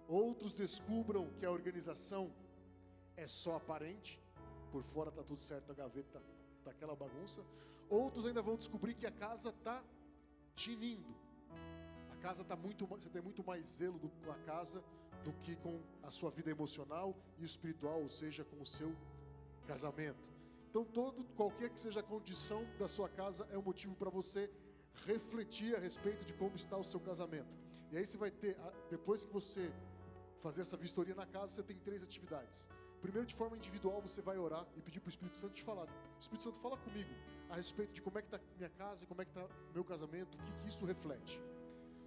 outros descubram que a organização é só aparente, por fora está tudo certo, a gaveta está aquela bagunça. Outros ainda vão descobrir que a casa está tinindo. A casa está você tem muito mais zelo com a casa do que com a sua vida emocional e espiritual, ou seja, com o seu casamento. Então qualquer que seja a condição da sua casa é um motivo para você refletir a respeito de como está o seu casamento. E aí você vai ter, depois que você fazer essa vistoria na casa, você tem 3 atividades. Primeiro, de forma individual, você vai orar e pedir para o Espírito Santo te falar. Espírito Santo, fala comigo a respeito de como é que está minha casa, como é que está meu casamento, o que isso reflete.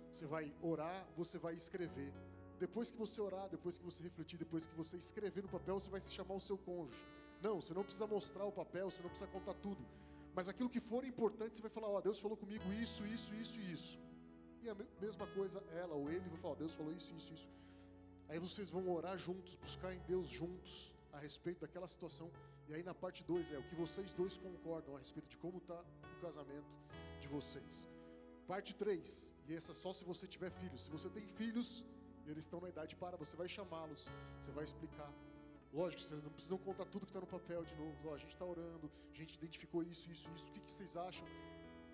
Você vai orar, você vai escrever. Depois que você orar, depois que você refletir, depois que você escrever no papel, você vai se chamar o seu cônjuge. Não, você não precisa mostrar o papel, você não precisa contar tudo. Mas aquilo que for importante, você vai falar, ó, Deus falou comigo isso, isso, isso e isso. E a mesma coisa, ela ou ele, vai falar, ó, Deus falou isso, isso, isso. Aí vocês vão orar juntos, buscar em Deus juntos a respeito daquela situação. E aí na parte 2 é o que vocês dois concordam a respeito de como está o casamento de vocês. Parte 3, e essa só se você tiver filhos. Se você tem filhos, eles estão na idade para, você vai chamá-los, você vai explicar. Lógico, vocês não precisam contar tudo que está no papel de novo. Ó, a gente está orando, a gente identificou isso, isso, isso. O que vocês acham?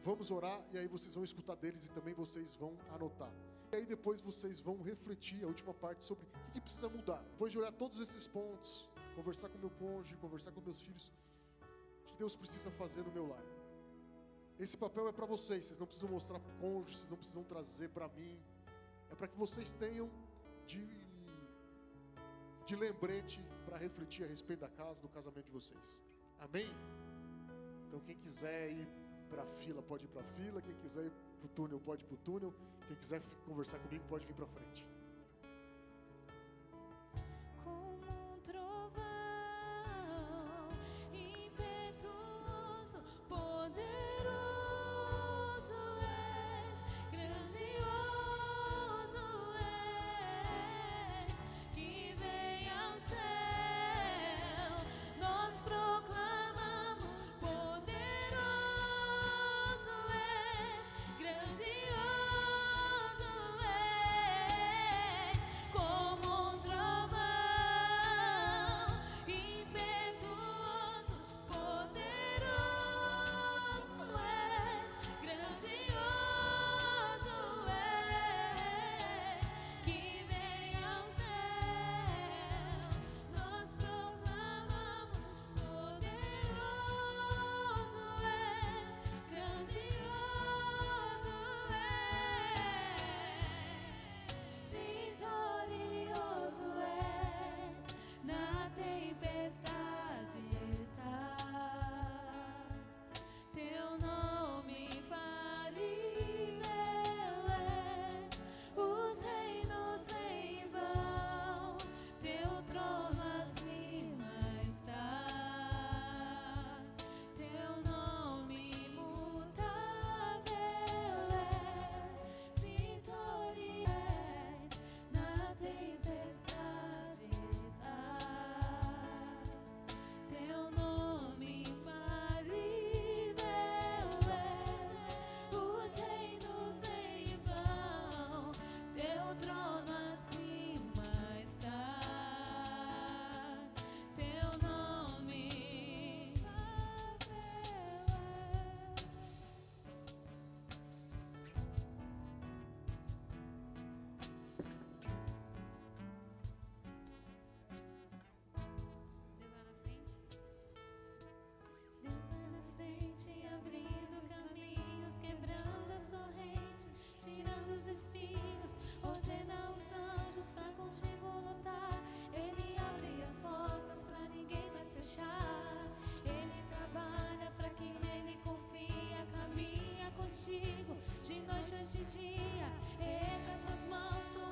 Vamos orar, e aí vocês vão escutar deles e também vocês vão anotar. E aí depois vocês vão refletir a última parte sobre o que precisa mudar. Depois de olhar todos esses pontos, conversar com meu cônjuge, conversar com meus filhos, o que Deus precisa fazer no meu lar. Esse papel é para vocês não precisam mostrar para o cônjuge, vocês não precisam trazer para mim. É para que vocês tenham de lembrete para refletir a respeito da casa, do casamento de vocês. Amém? Então quem quiser ir para a fila pode ir para a fila, quem quiser ir para o túnel pode ir para o túnel, quem quiser conversar comigo pode vir para frente.